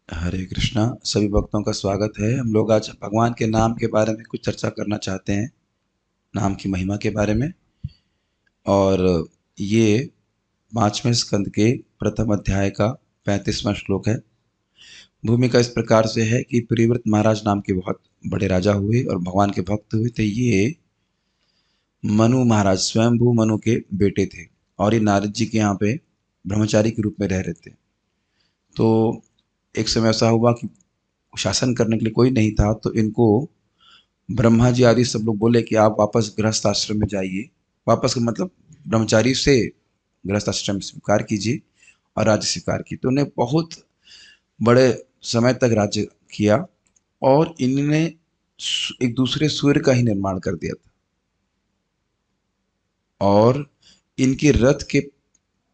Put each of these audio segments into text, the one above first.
हरे कृष्णा। सभी भक्तों का स्वागत है। हम लोग आज भगवान के नाम के बारे में कुछ चर्चा करना चाहते हैं, नाम की महिमा के बारे में। और ये 5वें स्कंद के प्रथम अध्याय का 35वां श्लोक है। भूमिका इस प्रकार से है कि प्रियव्रत महाराज नाम के बहुत बड़े राजा हुए और भगवान के भक्त हुए थे। ये मनु महाराज स्वयंभू मनु के बेटे थे और ये नारद जी के यहाँ पे ब्रह्मचारी के रूप में रह रहे थे। तो एक समय ऐसा हुआ कि शासन करने के लिए कोई नहीं था, तो इनको ब्रह्मा जी आदि सब लोग बोले कि आप वापस गृहस्थ आश्रम में जाइए। वापस का मतलब ब्रह्मचारी से गृहस्थ आश्रम स्वीकार कीजिए और राज्य स्वीकार की। तो उन्हें बहुत बड़े समय तक राज्य किया और इन्होंने एक दूसरे सूर्य का ही निर्माण कर दिया था। और इनके रथ के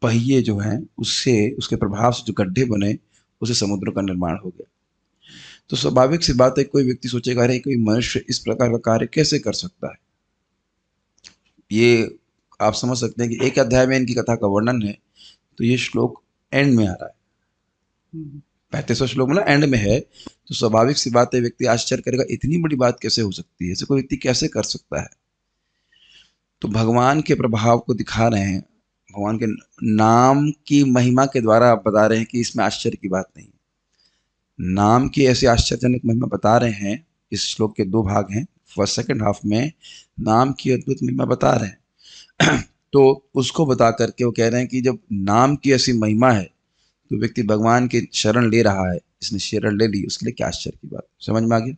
पहिए जो हैं उससे, उसके प्रभाव से जो गड्ढे बने, उससे समुद्र का निर्माण हो गया। तो स्वाभाविक सी बात है, कोई व्यक्ति सोचेगा अरे कोई मनुष्य इस प्रकार का कार्य कैसे कर सकता है। ये आप समझ सकते हैं कि एक अध्याय में इनकी कथा का वर्णन है, तो ये श्लोक एंड में आ रहा है। 35वां श्लोक मतलब एंड में है। तो स्वाभाविक सी बात है, व्यक्ति आश्चर्य करेगा इतनी बड़ी बात कैसे हो सकती है, ऐसे कोई व्यक्ति कैसे कर सकता है। तो भगवान के प्रभाव को दिखा रहे हैं, भगवान के नाम की महिमा के द्वारा आप बता रहे हैं कि इसमें आश्चर्य की बात नहीं है। नाम की ऐसी आश्चर्यजनक महिमा बता रहे हैं। इस श्लोक के दो भाग हैं। फर्स्ट सेकंड हाफ में नाम की अद्भुत महिमा बता रहे हैं तो उसको बता करके वो कह रहे हैं कि जब नाम की ऐसी महिमा है तो व्यक्ति भगवान की शरण ले रहा है, इसने शरण ले ली, उसके लिए क्या आश्चर्य की बात। समझ में आ गया?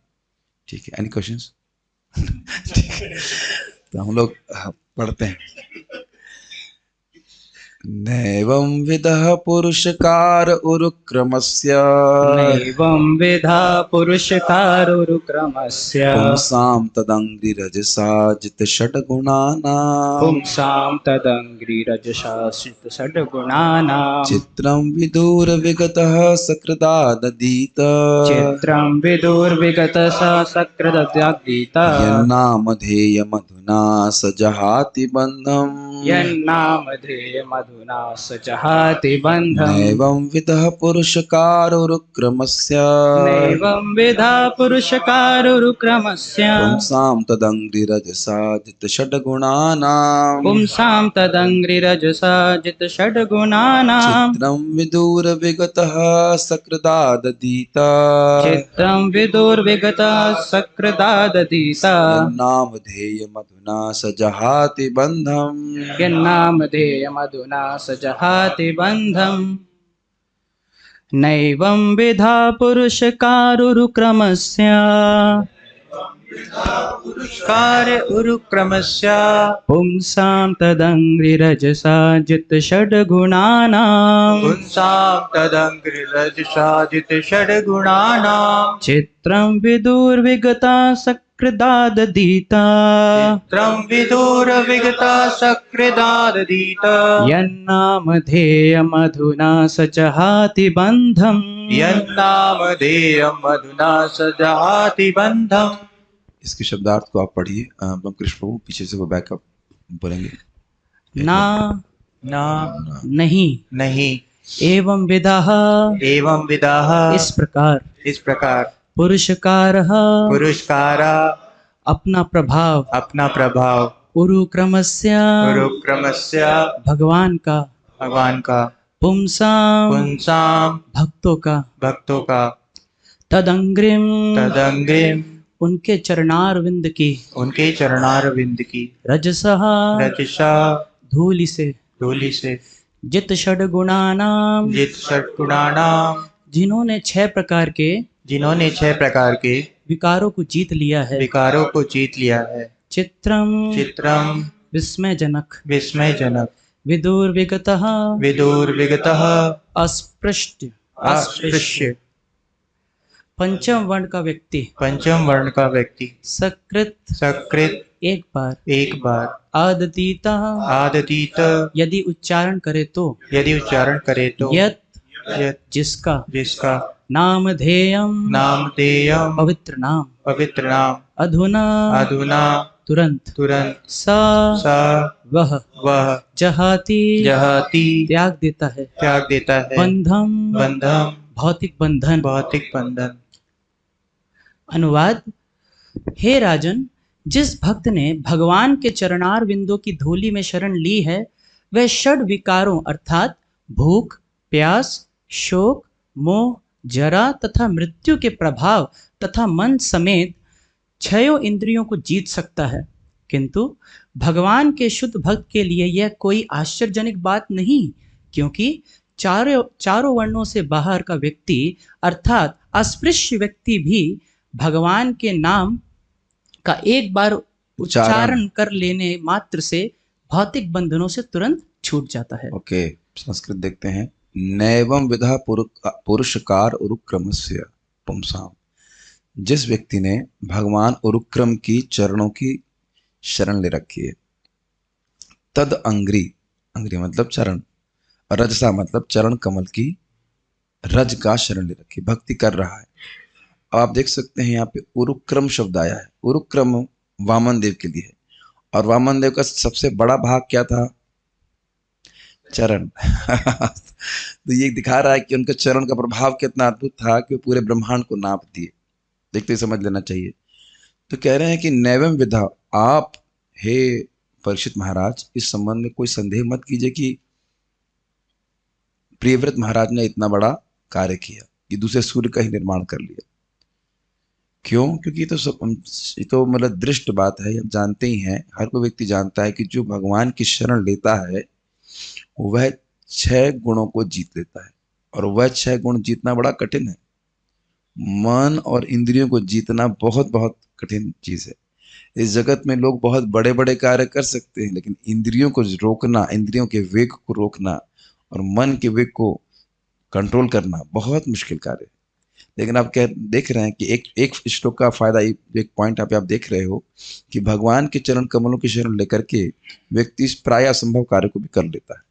ठीक है, एनी क्वेश्चंस? ठीक है, तो हम लोग पढ़ते हैं। नैवं विदः पुरुषकार उरुक्रमस्य, नैवं विधा पुरुषकारुरुक्रमस्य पुंसां तदङ्घ्रिरजसा जितषड्गुणानां पुंसां तदङ्घ्रिरजसा षड्गुणानां चित्रं विदुरविगतः सकृदादधीत चित्रं विदुर्विगतसा सकृदद्यागीता यन्नामधेयमधुना स जहाति बन्धम् यन्नामधेयमधुना स जहाति बन्धम् नैवं विदः पुरुषकारुरुक्रमस्य नैवं विधा पुरुषकारुरुक्रमस्य पुंसां तदङ्घ्रिरजसा जितषड्गुणानां पुंसां तदङ्घ्रिरजसा जितषड्गुणानां चित्रं विदुरविगतः सकृदादधीत चित्रं विदुर्विगता सकृदादधीता यन्नामधेयमधुना स जहाति बन्धम् यन्नामधेयमधुना स जहाति बन्धम् नैवं विधा पुरुषकारुरुक्रमस्य कार्य उरुक्रमस्य पुंसां तदङ्घ्रिरजसा जितषड्गुणानां पुंसां तदङ्घ्रिरजसा जितषड्गुणानां चित्रं विदुर्विगता सकृदादधीता चित्रं विदुरविगता सकृदादधीता यन्नामधेयमधुना स जहाति बन्धम् यन्नामधेयमधुना स जहाति बन्धम्। इसके शब्दार्थ को आप पढ़िए। कृष्ण प्रभु पीछे से वो बैकअप बोलेंगे। ना ना नहीं नहीं एवं विदाः एवं विदाः इस प्रकार पुरुषकारः पुरुषकारा अपना अपना प्रभाव उरुक्रमस्य उरुक्रमस्य भगवान का पुंसां भक्तों का तदंग्रिम उनके चरणारविंद की रजसा धूलि से जित षड्गुणानां जिन्होंने 6 प्रकार के विकारों को जीत लिया है चित्रम विस्मयजनक विदुर्विगतः अस्पृश्य पंचम वर्ण का व्यक्ति सकृत एक बार आदतीता यदि उच्चारण करे तो यत जिसका नामधेयम पवित्र नाम अधुना तुरंत सा वह जहाती त्याग देता है बंधम भौतिक बंधन। भौतिक बंधन। अनुवाद। हे राजन, जिस भक्त ने भगवान के चरणार बिंदों की धूलि में शरण ली है, वह षड विकारों अर्थात भूख, प्यास, शोक, मोह, जरा तथा मृत्यु के प्रभाव तथा मन समेत छयों इंद्रियों को जीत सकता है। किंतु भगवान के शुद्ध भक्त के लिए यह कोई आश्चर्यजनक बात नहीं, क्योंकि चारों वर्णों से बाहर का व्यक्ति अर्थात अस्पृश्य व्यक्ति भी भगवान के नाम का एक बार उच्चारण कर लेने मात्र से भौतिक बंधनों से तुरंत छूट जाता है। ओके, संस्कृत देखते हैं। नैवं विधा पुरुषकार उरुक्रमस्य पुंसाम। जिस व्यक्ति ने भगवान उरुक्रम की चरणों की शरण ले रखी है, तद अंग्री, अंग्री मतलब चरण, रजसा मतलब चरण कमल की रज का शरण ले रखी, भक्ति कर रहा है। अब आप देख सकते हैं यहाँ पे उरुक्रम शब्द आया है। उरुक्रम वामन देव के लिए है, और वामन देव का सबसे बड़ा भाग क्या था? चरण। तो ये दिखा रहा है कि उनके चरण का प्रभाव कितना अद्भुत था कि पूरे ब्रह्मांड को नाप दिए। देखते समझ लेना चाहिए। तो कह रहे हैं कि नैवम विधा, आप हे परीक्षित महाराज इस संबंध में कोई संदेह मत कीजिए कि प्रियव्रत महाराज ने इतना बड़ा कार्य किया कि दूसरे सूर्य का ही निर्माण कर लिया। क्यों? क्योंकि ये तो मतलब दृष्ट बात है, हम जानते ही हैं, हर कोई व्यक्ति जानता है कि जो भगवान की शरण लेता है वह 6 गुणों को जीत लेता है, और वह 6 गुण जीतना बड़ा कठिन है। मन और इंद्रियों को जीतना बहुत बहुत कठिन चीज है। इस जगत में लोग बहुत बड़े बड़े कार्य कर सकते हैं, लेकिन इंद्रियों को रोकना, इंद्रियों के वेग को रोकना और मन के वेग को कंट्रोल करना बहुत मुश्किल कार्य है। लेकिन आप देख रहे हैं कि एक श्लोक का फायदा, एक पॉइंट आप देख रहे हो कि भगवान के चरण कमलों की शरण लेकर के व्यक्ति इस प्राय असंभव कार्य को भी कर लेता है।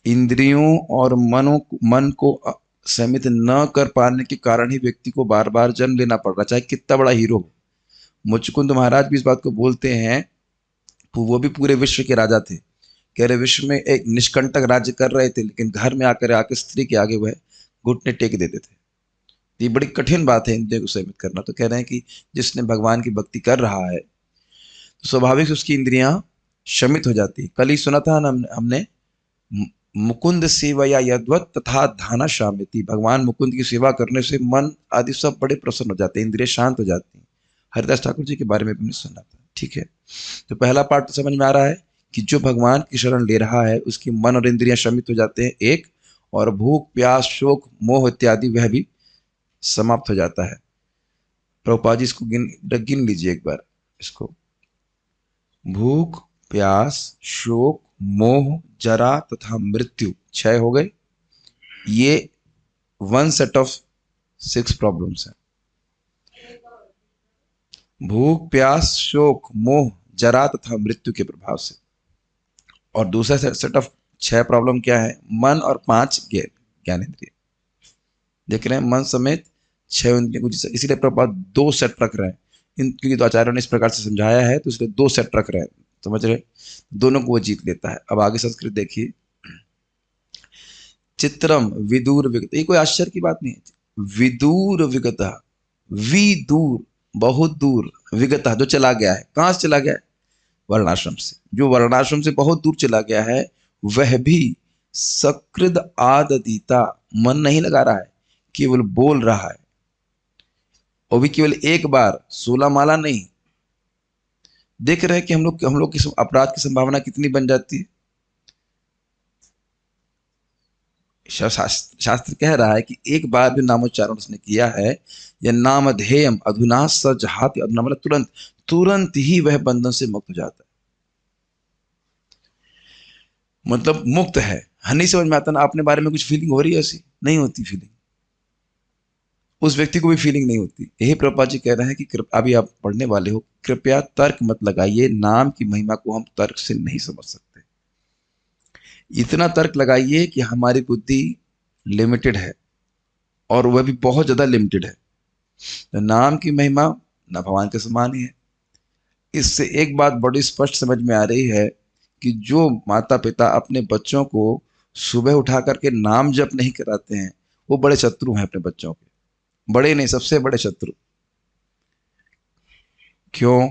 इंद्रियों और मन को सीमित न कर पाने के कारण ही व्यक्ति को बार बार जन्म लेना पड़ रहा, चाहे कितना बड़ा हीरो हो। मुचकुंद महाराज भी इस बात को बोलते हैं, वो भी पूरे विश्व के राजा थे। कह रहे विश्व में एक निष्कंटक राज्य कर रहे थे, लेकिन घर में आकर स्त्री के आगे वह घुटने टेक देते थे। ये बड़ी कठिन बात है इंद्रियों को सीमित करना। तो कह रहे हैं कि जिसने भगवान की भक्ति कर रहा है तो स्वाभाविक से उसकी इंद्रियां शमित हो जाती है। कल ही सुना था ना हमने, मुकुंद सेवया यद्वत तथा धाना शामिति। भगवान मुकुंद की सेवा करने से मन आदि सब बड़े प्रसन्न हो जाते हैं, इंद्रियां शांत हो जाती हैं। हरिदास ठाकुर जी के बारे में हमने सुना था। ठीक है, तो पहला पार्ट तो समझ में आ रहा है कि जो भगवान की शरण ले रहा है उसकी मन और इंद्रियां शमित हो जाते हैं, एक, और भूख, प्यास, शोक, मोह इत्यादि वह भी समाप्त हो जाता है। प्रभुपाद जी इसको गिन लीजिए एक बार इसको। भूख, प्यास, शोक, मोह, जरा तथा मृत्यु 6 हो गए। ये 1 सेट ऑफ 6 प्रॉब्लम्स है। भूख, प्यास, शोक, मोह, जरा तथा मृत्यु के प्रभाव से। और दूसरा सेट ऑफ 6 प्रॉब्लम क्या है? मन और 5 ज्ञानेंद्रिय। देख रहे हैं, मन समेत 6 इंद्रियों को, इसीलिए प्रभुपाद 2 सेट रख रहे हैं। क्योंकि तो आचार्यों ने इस प्रकार से समझाया है, तो इसलिए 2 सेट रख रहे हैं। समझ रहे? दोनों को वो जीत लेता है। अब आगे संस्कृत देखिए। चित्रम विदूर विगत, ये कोई आश्चर्य की बात नहीं है। विदूर विगत, विदूर बहुत दूर, विगत जो चला गया है। कहां से चला गया है? वर्णाश्रम से। जो वर्णाश्रम से बहुत दूर चला गया है वह भी सकृद आददीता, मन नहीं लगा रहा है, केवल बोल रहा है। और भी केवल एक बार, 16 माला नहीं। देख रहे हैं कि हम लोग की अपराध की संभावना कितनी बन जाती है। शास्त्र कह रहा है कि एक बार भी नामोच्चारण उसने किया है, या नामधेयम अधुना सजहाति, अधुना मतलब तुरंत ही वह बंधन से मुक्त हो जाता है। मतलब मुक्त है। नहीं समझ में आता ना, अपने बारे में कुछ फीलिंग हो रही है? ऐसी नहीं होती फीलिंग, उस व्यक्ति को भी फीलिंग नहीं होती। यही प्रभुपाद जी कह रहे हैं कि अभी आप पढ़ने वाले हो, कृपया तर्क मत लगाइए। नाम की महिमा को हम तर्क से नहीं समझ सकते। इतना तर्क लगाइए कि हमारी बुद्धि लिमिटेड है, और वह भी बहुत ज्यादा लिमिटेड है। तो नाम की महिमा ना भगवान के समान ही है। इससे एक बात बड़ी स्पष्ट समझ में आ रही है कि जो माता पिता अपने बच्चों को सुबह उठा करके नाम जप नहीं कराते हैं, वो बड़े शत्रु हैं अपने बच्चों के, बड़े नहीं, सबसे बड़े शत्रु। क्यों?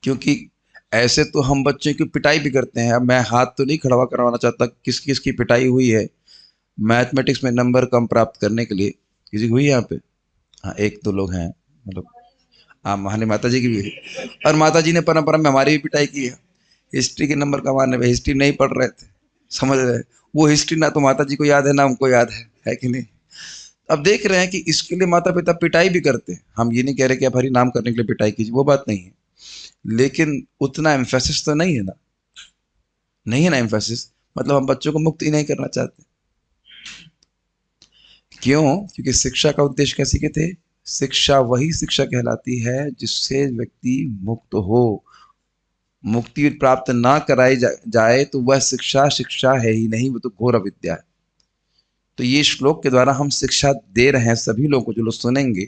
क्योंकि ऐसे तो हम बच्चों की पिटाई भी करते हैं। अब मैं हाथ तो नहीं खड़ा करवाना चाहता किस किस की पिटाई हुई है मैथमेटिक्स में नंबर कम प्राप्त करने के लिए। किसी की हुई है यहाँ पे? हाँ, एक दो लोग हैं, मतलब हाँ, हमारी माता जी की भी हुई। और माता जी ने परंपरा में हमारी भी पिटाई की है हिस्ट्री के नंबर कमाने में। हिस्ट्री नहीं पढ़ रहे थे, समझ रहे? वो हिस्ट्री ना तो माता जी को याद है ना हमको याद है कि नहीं? अब देख रहे हैं कि इसके लिए माता पिता पिटाई भी करते हैं। हम ये नहीं कह रहे कि आप हरि नाम करने के लिए पिटाई कीजिए, वो बात नहीं है, लेकिन उतना एम्फेसिस तो नहीं है ना, नहीं है ना एम्फेसिस। मतलब हम बच्चों को मुक्त ही नहीं करना चाहते। क्यों? क्योंकि शिक्षा का उद्देश्य कैसी के थे? शिक्षा वही शिक्षा कहलाती है जिससे व्यक्ति मुक्त हो। मुक्ति प्राप्त ना कराई जाए तो वह शिक्षा शिक्षा है ही नहीं, वो तो घोर अविद्या है। तो ये श्लोक के द्वारा हम शिक्षा दे रहे हैं सभी लोगों को, जो लोग सुनेंगे,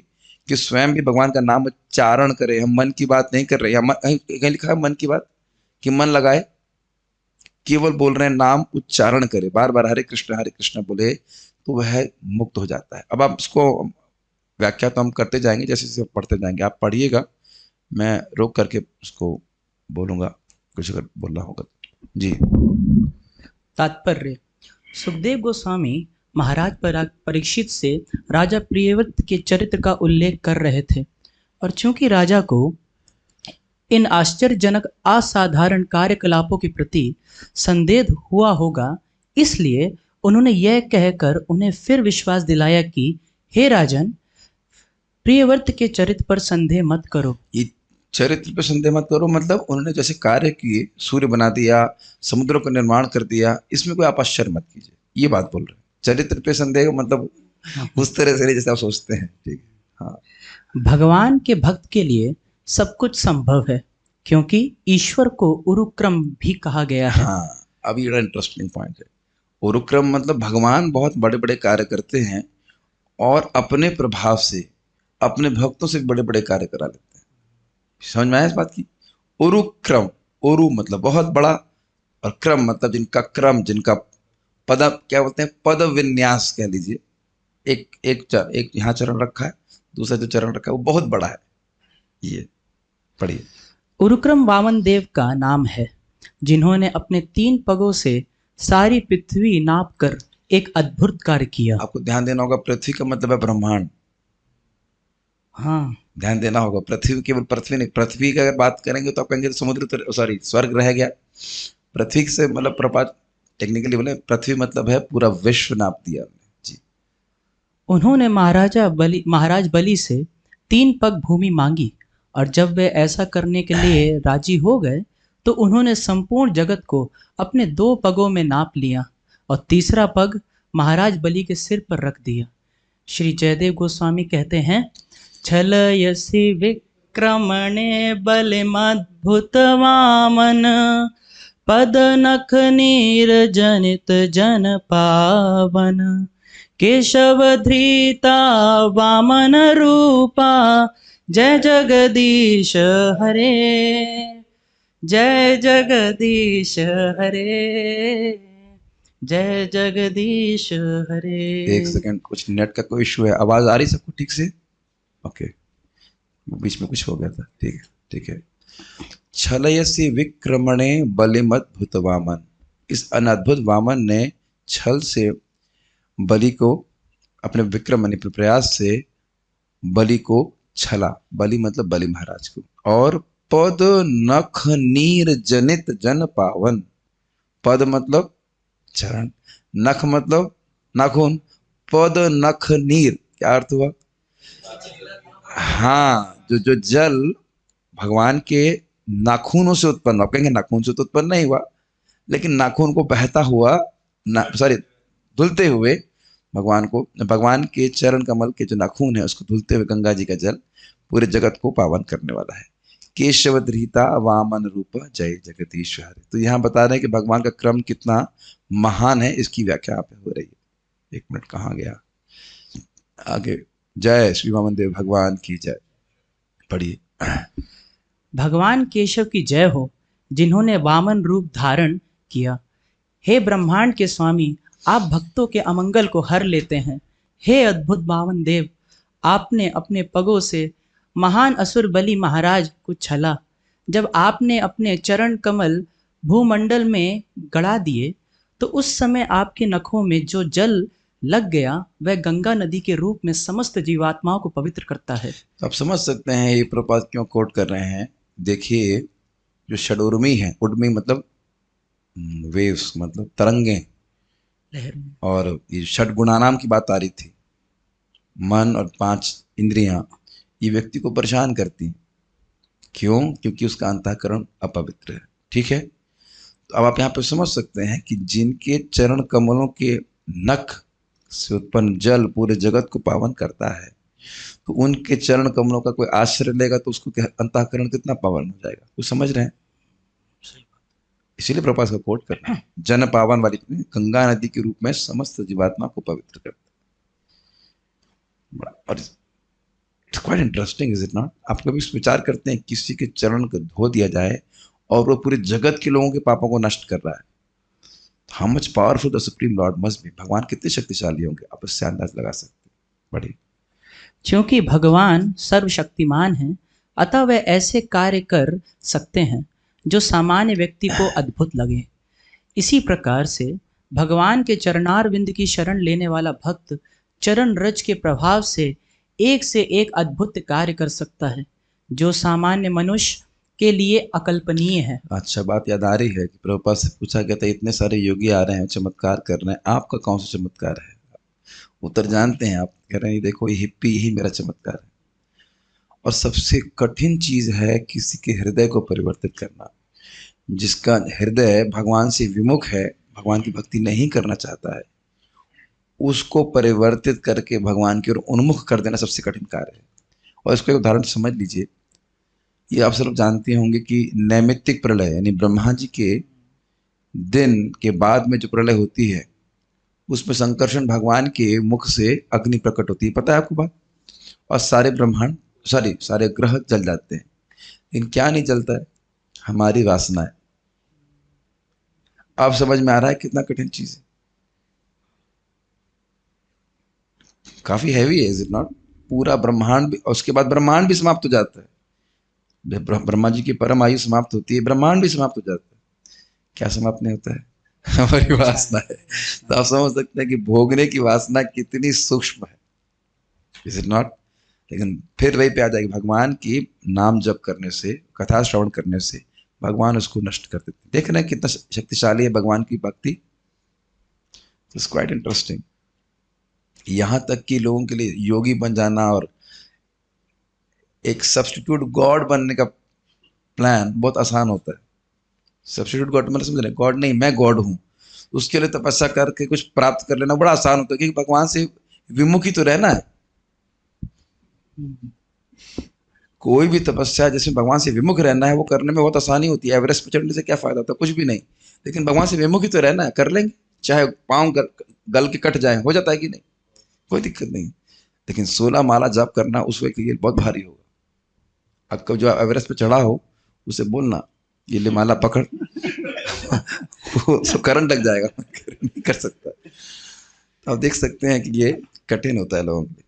कि स्वयं भी भगवान का नाम उच्चारण करें। हम मन की बात नहीं कर रहे हैं, कहीं लिखा है मन की बात कि मन लगाए, केवल बोल रहे हैं नाम उच्चारण करे, बार बार हरे कृष्ण बोले तो वह मुक्त हो जाता है। अब आप इसको व्याख्या तो हम करते जाएंगे, जैसे जैसे पढ़ते जाएंगे। आप पढ़िएगा, मैं रोक करके उसको बोलूंगा, कुछ अगर बोलना होगा जी। तात्पर्य: सुखदेव गोस्वामी महाराज परीक्षित से राजा प्रियव्रत के चरित्र का उल्लेख कर रहे थे, और चूंकि राजा को इन आश्चर्यजनक असाधारण कार्यकलापों के प्रति संदेह हुआ होगा, इसलिए उन्होंने यह कहकर उन्हें फिर विश्वास दिलाया कि हे राजन, प्रियव्रत के चरित्र पर संदेह मत करो। ये चरित्र पे संदेह मत करो मतलब उन्होंने जैसे कार्य किए, सूर्य बना दिया, समुद्रों का निर्माण कर दिया, इसमें कोई आप आश्चर्य मत कीजिए, ये बात बोल रहे हैं। चरित्र पे संदेह मतलब उस तरह से नहीं जैसे आप सोचते हैं, ठीक है? हाँ, भगवान के भक्त के लिए सब कुछ संभव है, क्योंकि ईश्वर को उरुक्रम भी कहा गया है। हाँ, अब ये इंटरेस्टिंग पॉइंट है। उरुक्रम मतलब भगवान बहुत बड़े बड़े कार्य करते हैं और अपने प्रभाव से अपने भक्तों से बड़े बड़े कार्य करा लेते हैं। समझ में आया इस बात की? उरुक्रम, उरु मतलब बहुत बड़ा, और क्रम मतलब जिनका क्रम, जिनका पद, क्या बोलते हैं, पद विन्यास कह लीजिए। एक यहाँ चरण रखा है, दूसरा जो चरण रखा है वो बहुत बड़ा है। ये पढ़िए। उरुक्रम वामन देव का नाम है, जिन्होंने अपने 3 पगों से सारी पृथ्वी नाप कर एक अद्भुत कार्य किया। आपको ध्यान देना होगा, पृथ्वी का मतलब है ब्रह्मांड। हाँ, ध्यान देना होगा, पृथ्वी केवल पृथ्वी नहीं। पृथ्वी की अगर बात करेंगे तो आप कहेंगे समुद्र तो सॉरी स्वर्ग रह गया। पृथ्वी से मतलब प्रपात टेक्निकली बोले पृथ्वी मतलब है पूरा विश्व नाप दिया जी। उन्होंने महाराज बलि से 3 पग भूमि मांगी, और जब वे ऐसा करने के लिए राजी हो गए तो उन्होंने संपूर्ण जगत को अपने 2 पगों में नाप लिया और तीसरा पग महाराज बलि के सिर पर रख दिया। श्री जयदेव गोस्वामी कहते हैं, छलयसि विक्रमणे बलिमद्भुत वामन, पद नख नीर जनित जन पावन, केशव धृता वामन रूपा, जय जगदीश हरे, जय जगदीश हरे, जय जगदीश हरे। एक सेकंड, कुछ नेट का कोई इशू है, आवाज आ रही सबको ठीक से? ओके, बीच में कुछ हो गया था, ठीक है ठीक है। छलयसि विक्रमणे बलिमद्भुत वामन, इस अनद्भुत वामन ने छल से बलि को, अपने विक्रम यानी प्रयास से बलि को छला, बलि मतलब बलि महाराज को, और पद नख नीर जनित जन पावन, पद मतलब चरण, नख मतलब नाखून, पद नख नीर क्या अर्थ हुआ? हाँ, जो जल भगवान के नाखूनों से उत्पन्न, आप कहेंगे नाखून से तो उत्पन्न नहीं हुआ, लेकिन नाखून को बहता हुआ, सॉरी धुलते हुए भगवान के चरण कमल के जो नाखून है उसको धुलते हुए गंगा जी का जल पूरे जगत को पावन करने वाला है। केशव धृता वामन रूप, जय जगदीश हरे। तो यहाँ बता रहे हैं कि भगवान का क्रम कितना महान है, इसकी व्याख्या यहाँ पे हो रही है। 1 मिनट, कहाँ गया आगे? जय श्री वामन देव भगवान की जय। पढ़िए। भगवान केशव की जय हो, जिन्होंने वामन रूप धारण किया। हे ब्रह्मांड के स्वामी, आप भक्तों के अमंगल को हर लेते हैं, हे अद्भुत बावन देव, आपने अपने पगों से महान असुर बलि महाराज को छला। जब आपने अपने चरण कमल भूमंडल में गड़ा दिए तो उस समय आपके नखों में जो जल लग गया वह गंगा नदी के रूप में समस्त जीवात्माओं को पवित्र करता है। तो आप समझ सकते हैं ये प्रपात क्यों कोट कर रहे हैं। देखिए, जो षडूर्मी है, उर्मी मतलब वेव्स मतलब तरंगे, लहर में और ये षड गुणानाम की बात आ रही थी, मन और 5 इंद्रियां, ये व्यक्ति को परेशान करती हैं। क्यों? क्योंकि उसका अंतःकरण अपवित्र है। ठीक है, तो अब आप यहाँ पे समझ सकते हैं कि जिनके चरण कमलों के नख से उत्पन्न जल पूरे जगत को पावन करता है, तो उनके चरण कमलों का कोई आश्रय लेगा तो उसको अंतःकरण कितना पावन हो जाएगा। कुछ समझ रहे हैं? इसीलिए प्रभास का कोट करना है, जन पावन वाली गंगा नदी के रूप में समस्त जीवात्मा को पवित्र करता है। और it's quite interesting, is it not? आप कभी विचार करते हैं किसी के चरण को धो दिया जाए और वो पूरे जगत के लोगों के पापों को नष्ट कर रहा है। How much powerful the supreme Lord must be. भगवान कितने शक्तिशाली होंगे, आप इससे अंदाज लगा सकते हैं। बड़ी क्योंकि भगवान सर्वशक्तिमान हैं, अतः वह ऐसे कार्य कर सकते हैं जो सामान्य व्यक्ति को अद्भुत लगे। इसी प्रकार से भगवान के चरणारविंद की शरण लेने वाला भक्त चरण रज के प्रभाव से एक अद्भुत कार्य कर सकता है जो सामान्य मनुष्य के लिए अकल्पनीय है। अच्छा, बात याद आ रही है कि प्रभुपाद से पूछा गया था, इतने सारे योगी आ रहे हैं, चमत्कार कर रहे हैं, आपका कौन सा चमत्कार है? उत्तर जानते हैं आप, कह रहे हैं देखो ये हिप्पी ही मेरा चमत्कार है। और सबसे कठिन चीज है किसी के हृदय को परिवर्तित करना। जिसका हृदय भगवान से विमुख है, भगवान की भक्ति नहीं करना चाहता है, उसको परिवर्तित करके भगवान की ओर उन्मुख कर देना सबसे कठिन कार्य है। और इसको एक उदाहरण समझ लीजिए। ये आप सब जानते होंगे कि नैमित्तिक प्रलय यानी ब्रह्मा जी के दिन के बाद में जो प्रलय होती है, उसमें संकर्षण भगवान के मुख से अग्नि प्रकट होती है, पता है आपको बात? और सारे ब्रह्मांड सारे ग्रह जल जाते हैं। लेकिन क्या नहीं जलता है? हमारी वासना है। आप समझ में आ रहा है कितना कठिन चीज है? काफी हैवी है, इज इट नॉट? पूरा ब्रह्मांड भी, और उसके बाद ब्रह्मांड भी समाप्त हो जाता है। ब्रह्मा जी की परम आयु समाप्त होती है, ब्रह्मांड भी समाप्त हो जाता है। क्या समाप्त नहीं होता है? हमारी वासना है। तो आप समझ सकते हैं कि भोगने की वासना कितनी सूक्ष्म है, इज इट नॉट? लेकिन फिर वही पे आ जाएगी, भगवान की नाम जप करने से, कथा श्रवण करने से भगवान उसको नष्ट कर देते। देख रहे हैं कितना शक्तिशाली है भगवान की भक्ति। It's quite interesting. यहां तक कि लोगों के लिए योगी बन जाना और एक सब्स्टिट्यूट गॉड बनने का प्लान बहुत आसान होता है। सब्स्टिट्यूट गॉड मतलब समझ रहे? गॉड नहीं, मैं गॉड हूं। उसके लिए तपस्या करके कुछ प्राप्त कर लेना बड़ा आसान होता है, क्योंकि भगवान से विमुख ही तो रहना है। कोई भी तपस्या जिसमें भगवान से विमुख रहना है वो करने में बहुत आसानी होती है। एवरेस्ट पर चढ़ने से क्या फायदा होता है? कुछ भी नहीं। लेकिन भगवान से विमुख ही तो रहना है, कर लेंगे, चाहे पाँव गल के कट जाए, हो जाता है कि नहीं? कोई दिक्कत नहीं। लेकिन 16 माला जाप करना उस व्यक्ति के लिए बहुत भारी होगा। आपका जो एवरेस्ट पे चढ़ा हो उसे बोलना ये ले माला पकड़ वो करंट लग जाएगा, नहीं कर सकता। तो आप देख सकते हैं कि ये कठिन होता है लोगों के लिए।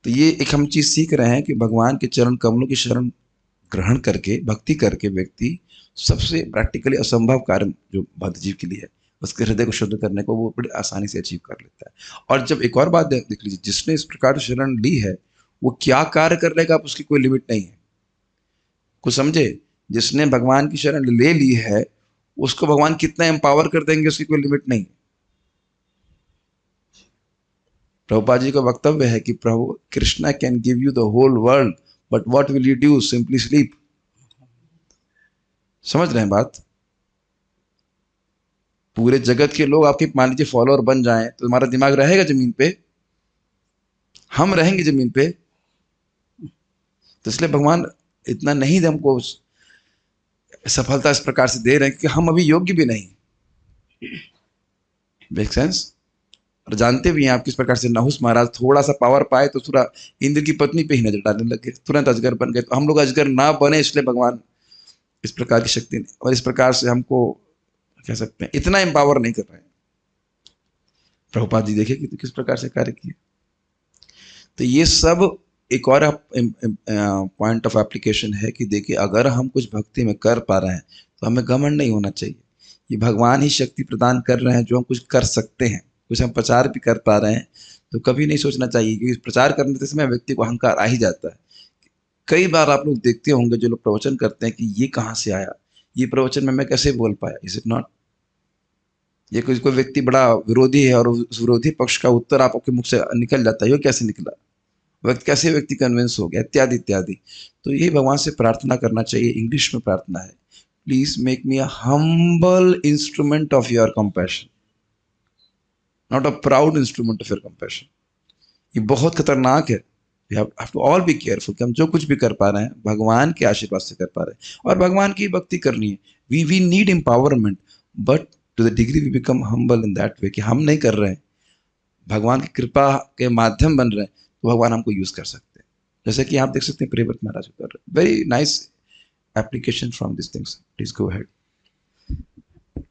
तो ये एक हम चीज सीख रहे हैं कि भगवान के चरण कमलों की शरण ग्रहण करके भक्ति करके व्यक्ति सबसे प्रैक्टिकली असंभव कार्य जो भक्त जीव के लिए है, उसके हृदय को शुद्ध करने को वो बड़ी आसानी से अचीव कर लेता है। और जब एक और बात देख लीजिए, जिसने इस प्रकार शरण ली है वो क्या कार्य कर लेगा, आप उसकी कोई लिमिट नहीं है। कुछ समझे? जिसने भगवान की शरण ले ली है उसको भगवान कितना एम्पावर कर देंगे, उसकी कोई लिमिट नहीं। प्रभुपाद जी का वक्तव्य है कि प्रभु Krishna can give you the whole world but what will you do? Simply sleep. समझ रहे हैं बात? पूरे जगत के लोग आपके मान लीजिए फॉलोअर बन जाएं तो तुम्हारा दिमाग रहेगा जमीन पे? हम रहेंगे जमीन पे? तो इसलिए भगवान इतना नहीं दे हमको सफलता इस प्रकार से दे रहे हैं कि हम अभी योग्य भी नहीं। Make sense? और जानते भी हैं आप किस प्रकार से नहुस महाराज थोड़ा सा पावर पाए तो पूरा इंद्र की पत्नी पे ही नजर डालने लगे, तुरंत अजगर बन गए। तो हम लोग अजगर ना बने इसलिए भगवान इस प्रकार की शक्ति नहीं, और इस प्रकार से हमको कह सकते हैं इतना एम्पावर नहीं कर रहे हैं। प्रभुपाद जी देखिए कि किस प्रकार से कार्य किए। तो ये सब एक और पॉइंट ऑफ एप्लीकेशन है कि देखिए, अगर हम कुछ भक्ति में कर पा रहे हैं तो हमें घमंड नहीं होना चाहिए। ये भगवान ही शक्ति प्रदान कर रहे हैं जो हम कुछ कर सकते हैं, कुछ हम प्रचार भी कर पा रहे हैं, तो कभी नहीं सोचना चाहिए, क्योंकि प्रचार करने के समय व्यक्ति को अहंकार आ ही जाता है। कई बार आप लोग देखते होंगे जो लोग प्रवचन करते हैं कि ये कहाँ से आया, ये प्रवचन में मैं कैसे बोल पाया, इज इट नॉट? ये कोई व्यक्ति बड़ा विरोधी है और उस विरोधी पक्ष का उत्तर आपके मुख से निकल जाता है, ये कैसे निकला, व्यक्ति कन्विंस हो गया, इत्यादि इत्यादि। तो ये भगवान से प्रार्थना करना चाहिए। इंग्लिश में प्रार्थना है, please make me a humble instrument of your compassion, not a proud instrument of your compassion. ये बहुत खतरनाक है। We have to all be careful कि हम जो कुछ भी कर पा रहे हैं भगवान के आशीर्वाद से कर पा रहे हैं, और भगवान की भक्ति करनी है। We need empowerment, but to the degree we become humble in that way कि हम नहीं कर रहे हैं, भगवान की कृपा के माध्यम बन रहे हैं, तो भगवान हमको यूज कर सकते हैं। जैसे कि आप देख सकते हैं प्रियव्रत महाराज कर रहे हैं। Very nice application from this things. Please go ahead.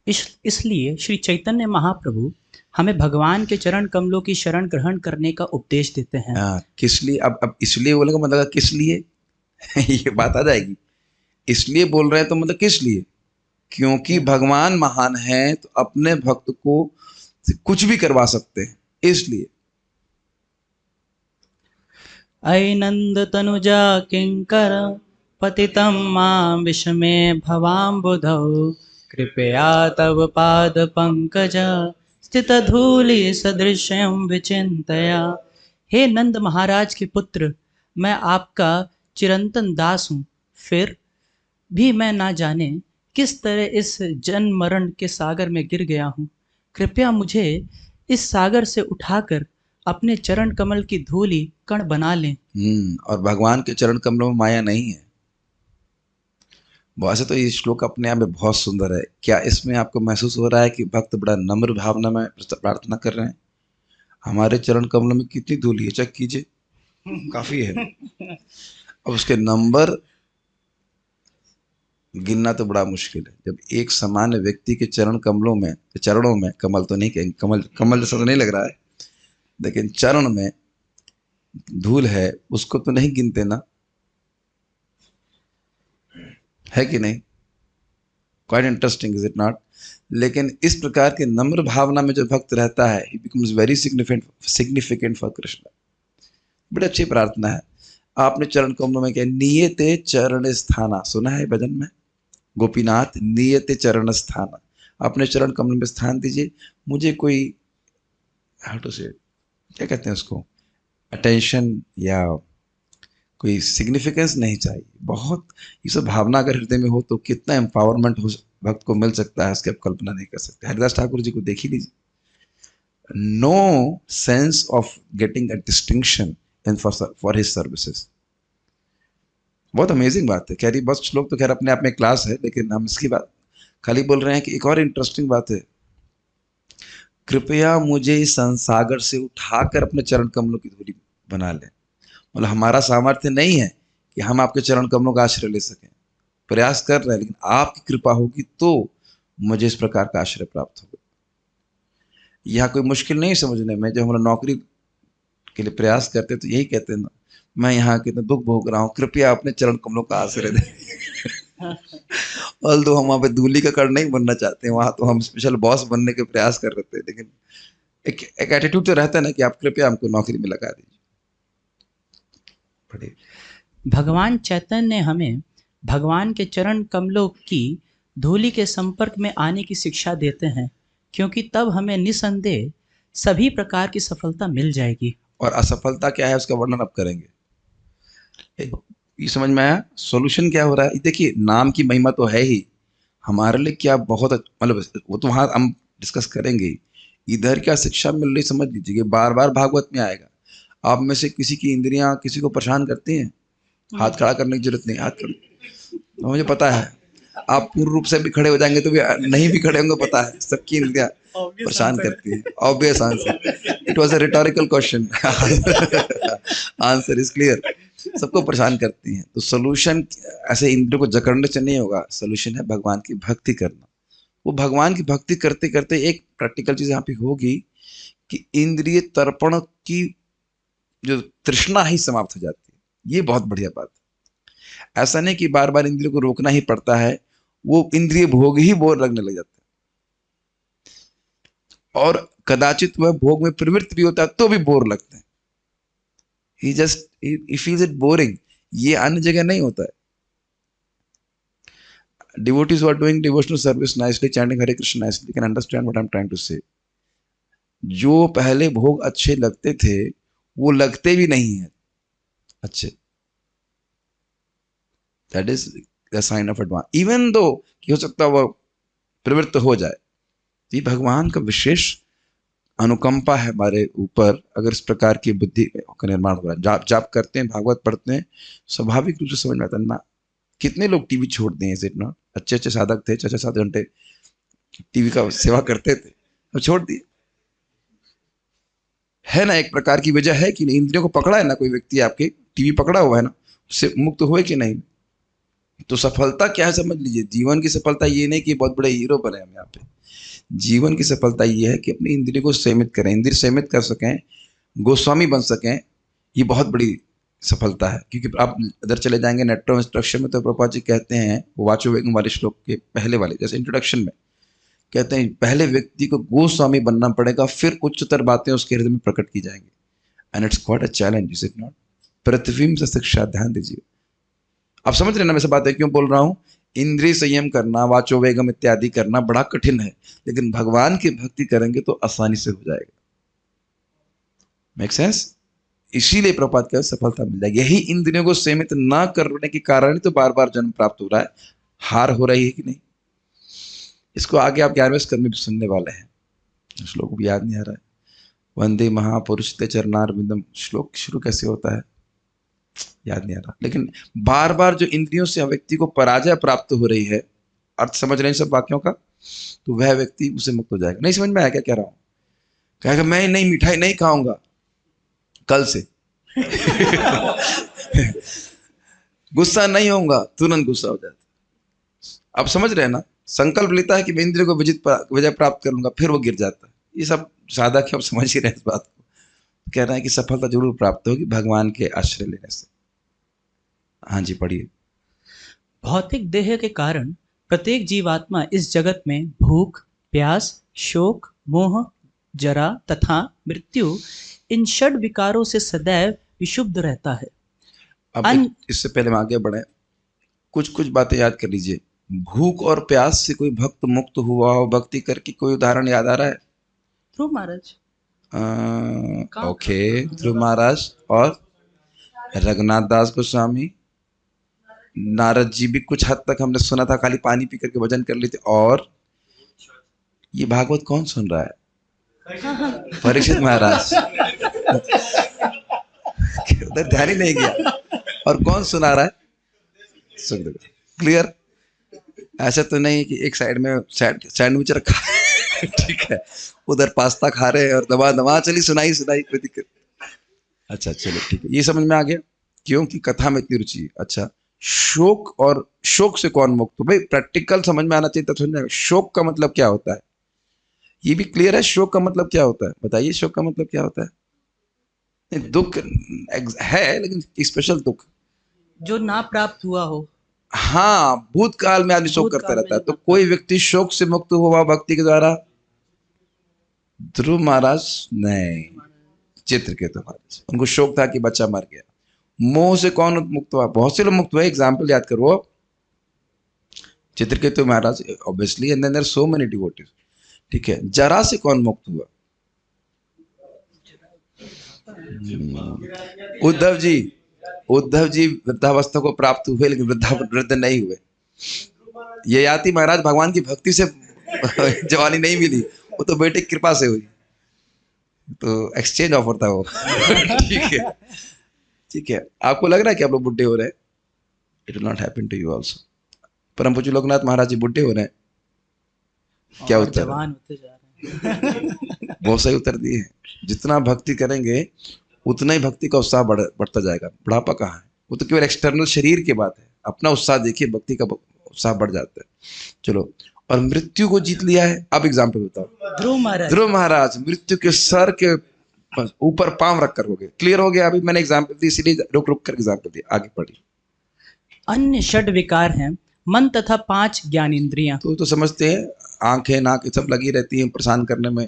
इसलिए श्री चैतन्य महाप्रभु हमें भगवान के चरण कमलों की शरण ग्रहण करने का उपदेश देते हैं। किस लिए? अब इसलिए बोलेगा मतलब किस लिए ये बात आ जाएगी। इसलिए बोल रहे हैं तो मतलब किस लिए? क्योंकि भगवान महान है तो अपने भक्त को कुछ भी करवा सकते हैं, इसलिए। अयि नंद तनुजा किंकर पतितं मां विषमे भवाम्बुधौ कृपया तव पाद पंकज स्थित धूलि सदृशं विचिंतया। हे नंद महाराज के पुत्र, मैं आपका चिरंतन दास हूँ, फिर भी मैं ना जाने किस तरह इस जन्म मरण के सागर में गिर गया हूँ। कृपया मुझे इस सागर से उठाकर अपने चरण कमल की धूलि कण बना लें। और भगवान के चरण कमलों में माया नहीं है। वैसे तो ये श्लोक अपने आप में बहुत सुंदर है। क्या इसमें आपको महसूस हो रहा है कि भक्त बड़ा नम्र भावना में प्रार्थना कर रहे हैं? हमारे चरण कमलों में कितनी धूलि है, चेक कीजिए, काफी है। अब उसके नंबर गिनना तो बड़ा मुश्किल है। जब एक सामान्य व्यक्ति के चरण कमलों में, चरणों में, कमल तो नहीं कहेंगे, कमल जैसा तो नहीं लग रहा है, लेकिन चरण में धूल है, उसको तो नहीं गिनते ना, है कि नहीं? Quite interesting, is it not? लेकिन इस प्रकार के नम्र भावना में जो भक्त रहता है, ही becomes very significant for Krishna. बड़ी अच्छी प्रार्थना है। आपने चरण कमलों में क्या, नियते चरण स्थाना, सुना है भजन में? गोपीनाथ नियते चरण स्थाना, अपने चरण कमल में स्थान दीजिए। मुझे कोई हाउ टू से, क्या कहते हैं उसको, अटेंशन या कोई सिग्निफिकेंस नहीं चाहिए। बहुत ये सब भावना अगर हृदय में हो तो कितना एम्पावरमेंट हो भक्त को मिल सकता है, उसकी आप कल्पना नहीं कर सकते। हरिदास ठाकुर जी को देख ही लीजिए, no sense of getting a distinction in for his services. बहुत अमेजिंग बात है। खैर बहुत श्लोक तो खैर अपने आप में क्लास है, लेकिन हम इसकी बात खाली बोल रहे हैं कि एक और इंटरेस्टिंग बात है, कृपया मुझे इस संसागर से उठाकर अपने चरण कमलों की धूली बना लें। मतलब हमारा सामर्थ्य नहीं है कि हम आपके चरण कमलों का आश्रय ले सकें, प्रयास कर रहे हैं, लेकिन आपकी कृपा होगी तो मुझे इस प्रकार का आश्रय प्राप्त होगा। यह कोई मुश्किल नहीं समझने में। जब हम लोग नौकरी के लिए प्रयास करते तो यही कहते हैं ना, मैं यहाँ कितना दुख भोग रहा हूँ, कृपया अपने चरण कमलों का आश्रय दें। ऑल दो हम वहाँ पे दूली का कण नहीं बनना चाहते हैं, वहाँ तो हम स्पेशल बॉस बनने के प्रयास कर रहे थे, लेकिन एक एटीट्यूड तो रहता है ना कि आप कृपया हमको नौकरी में लगा दीजिए। भगवान चैतन्य हमें भगवान के चरण कमलों की धूलि के संपर्क में आने की शिक्षा देते हैं, क्योंकि तब हमें निसंदेह सभी प्रकार की सफलता मिल जाएगी। और असफलता क्या है उसका वर्णन अब करेंगे। ये समझ में आया सॉल्यूशन क्या हो रहा है? देखिए, नाम की महिमा तो है ही हमारे लिए, क्या बहुत मतलब वो तो वहाँ हम डिस्कस करेंगे। इधर क्या शिक्षा मिल रही समझ लीजिए, बार बार भागवत में आएगा। आप में से किसी की इंद्रियां किसी को परेशान करती हैं, हाथ खड़ा करने की जरूरत नहीं, हाथ खड़ा, मुझे पता है आप पूर्ण रूप से भी खड़े हो जाएंगे तो भी नहीं भी खड़े होंगे, पता है सबकी इंद्रियां परेशान करती है। Obvious answer, it was a rhetorical question, answer is clear, सबको परेशान करती हैं। तो सोल्यूशन ऐसे इंद्रियों को जकड़ने से नहीं होगा, सोल्यूशन है भगवान की भक्ति करना। वो भगवान की भक्ति करते करते एक प्रैक्टिकल चीज यहाँ पे होगी कि इंद्रिय तर्पण की जो तृष्णा ही समाप्त हो जाती है। ये बहुत बढ़िया बात है। ऐसा नहीं कि बार बार इंद्रियों को रोकना ही पड़ता है, वो इंद्रिय भोग ही बोर लगने लग जाते हैं, और कदाचित वह भोग में प्रवृत्त भी होता है तो भी बोर लगते हैं। he feels it boring। ये अन्य जगह नहीं होता है। Devotees who are doing devotional service nicely, chanting Hare Krishna nicely, can understand what I'm trying to say। जो पहले भोग अच्छे लगते थे वो लगते भी नहीं है अच्छे। That is the sign of advance। Even though कि हो सकता है वह प्रवृत्त हो जाए, ये भगवान का विशेष अनुकंपा है हमारे ऊपर, अगर इस प्रकार की बुद्धि का निर्माण हो रहा है। जाप जाप करते हैं, भागवत पढ़ते हैं, स्वाभाविक रूप से समझ में आता है ना। कितने लोग टीवी छोड़ दिए इसे ना, अच्छे अच्छे साधक थे, 6-7 घंटे टीवी का सेवा करते थे, अब छोड़ दिए। है ना, एक प्रकार की वजह है कि इंद्रियों को पकड़ा है ना कोई व्यक्ति, आपके टीवी पकड़ा हुआ है ना, उससे मुक्त हुए कि नहीं। तो सफलता क्या है समझ लीजिए। जीवन की सफलता ये नहीं कि बहुत बड़े हीरो बने हम यहाँ पे। जीवन की सफलता ये है कि अपनी इंद्रियों को सीमित करें, इंद्रिय सीमित कर सकें, गोस्वामी बन सकें। ये बहुत बड़ी सफलता है। क्योंकि आप इधर चले जाएंगे नेट्रो इंस्ट्रक्शन में, तो प्रभुपाद जी कहते हैं, वाचो वेगम वाले श्लोक के पहले वाले, जैसे इंट्रोडक्शन में कहते हैं, पहले व्यक्ति को गोस्वामी बनना पड़ेगा, फिर उच्चतर बातें उसके हृदय में प्रकट की जाएंगी। And it's quite a challenge, is it not. पृथ्वी से शिक्षा, ध्यान दीजिए। आप समझ रहे ना मैं सब बातें क्यों बोल रहा हूँ। इंद्रिय संयम करना, वाचो वेगम इत्यादि करना बड़ा कठिन है, लेकिन भगवान की भक्ति करेंगे तो आसानी से हो जाएगा। Make sense. इसीलिए प्रभुपाद का सफलता मिल जाएगी। यही इंद्रियों को सीमित ना करने के कारण तो बार बार जन्म प्राप्त हो रहा है। हार हो रही है कि नहीं। इसको आगे आप 11वें स्कंद में भी सुनने वाले हैं। श्लोक भी याद नहीं आ रहा है। वंदे महापुरुष ते चरणारविंदम, श्लोक शुरू कैसे होता है याद नहीं आ रहा। लेकिन बार बार जो इंद्रियों से व्यक्ति को पराजय प्राप्त हो रही है, अर्थ समझ रहे हैं सब वाक्यों का, तो वह व्यक्ति उसे मुक्त हो जाएगा। नहीं समझ में आया क्या कह रहा हूं। कहेगा मैं नहीं मिठाई नहीं खाऊंगा कल से गुस्सा नहीं होऊंगा, तुरंत गुस्सा हो जाता। आप समझ रहे हैं ना। संकल्प लेता है कि मैं इंद्रियों को विजय प्राप्त करूंगा, फिर वो गिर जाता है। ये सब साधक है, आप समझ ही रहे हैं इस बात को। कह रहा है कि सफलता जरूर प्राप्त होगी भगवान के आश्रय लेने से। हाँ जी पढ़िए। भौतिक देह के कारण प्रत्येक जीवात्मा इस जगत में भूख, प्यास, शोक, मोह, जरा तथा मृत्यु, इन षड विकारों से सदैव विशुद्ध रहता है। अब इससे पहले हम आगे बढ़े, कुछ कुछ बातें याद कर लीजिए। भूख और प्यास से कोई भक्त मुक्त हुआ हो भक्ति करके, कोई उदाहरण याद आ रहा है। ध्रुव महाराज, ओके, ध्रुव महाराज और रघुनाथ दास गोस्वामी, नारद जी भी कुछ हद तक हमने सुना था, खाली पानी पी करके भजन कर लेते। और ये भागवत कौन सुन रहा है। परीक्षित महाराज उधर ध्यान ही नहीं गया। और कौन सुना रहा है, सुखदेव। क्लियर। ऐसा तो नहीं कि एक साइड में सैंडविच रखा है ठीक है, उधर पास्ता खा रहे हैं और दबा दबा चली सुनाई कोई दिक्कत। अच्छा चलो ठीक है, ये समझ में आ गया क्योंकि कथा में इतनी रुचि है। अच्छा, शोक, और शोक से कौन मुक्त हो। भाई प्रैक्टिकल समझ में आना चाहिए तब समझ में आएगा। शोक का मतलब क्या होता है ये भी क्लियर है। शोक का मतलब क्या होता है बताइए। शोक का मतलब क्या होता है। दुख है, लेकिन स्पेशल दुख जो ना प्राप्त हुआ हो। हाँ, भूतकाल में आदमी शोक करता रहता है। तो कोई व्यक्ति शोक से मुक्त हुआ भक्ति के द्वारा। ध्रुव महाराज नहीं, चित्रकेतु महाराज, उनको शोक था कि बच्चा मर गया। मोह से कौन मुक्त हुआ। बहुत से लोग मुक्त हुए, एग्जाम्पल याद करो। Chitraketu Maharaj obviously, and then there so many devotees. ठीक है, जरा से कौन मुक्त हुआ। उद्धव जी वृद्धावस्था को प्राप्त हुए, लेकिन वृद्ध नहीं हुए। ये याति महाराज भगवान की भक्ति से जवानी नहीं मिली, वो तो बेटे की कृपा से हुई। तो एक्सचेंज ऑफर था वो ठीक है ठीक है। आपको लग रहा है कि आप लोग बुढ़े हो रहे हैं। It will not happen to you also. परम पूज्य लोकनाथ महाराज जी बुढ़े हो रहे हैं। क्या उत्तर जवान होते जा रहे हैं बहुत सही उत्तर दिए हैं। जितना भक्ति करेंगे उतना ही भक्ति का उत्साह बढ़ता जाएगा। बुढ़ापा कहाँ है, वो तो केवल एक्सटर्नल शरीर की बात है। अपना उत्साह देखिए, भक्ति का उत्साह बढ़ जाता है। चलो, और मृत्यु को जीत लिया है। अब एग्जाम्पल बताओ। ध्रुव महाराज मृत्यु के सर के बस ऊपर पांव रख कर हो गए। क्लियर हो गया? अभी मैंने एग्जाम्पल दी, इसीलिए रुक रुक कर एग्जाम्पल दिया। आगे पढ़िए। अन्य षड विकार हैं मन तथा 5 ज्ञानेंद्रियां। तो समझते हैं, आंखें नाक ये सब लगी रहती हैं परेशान करने में।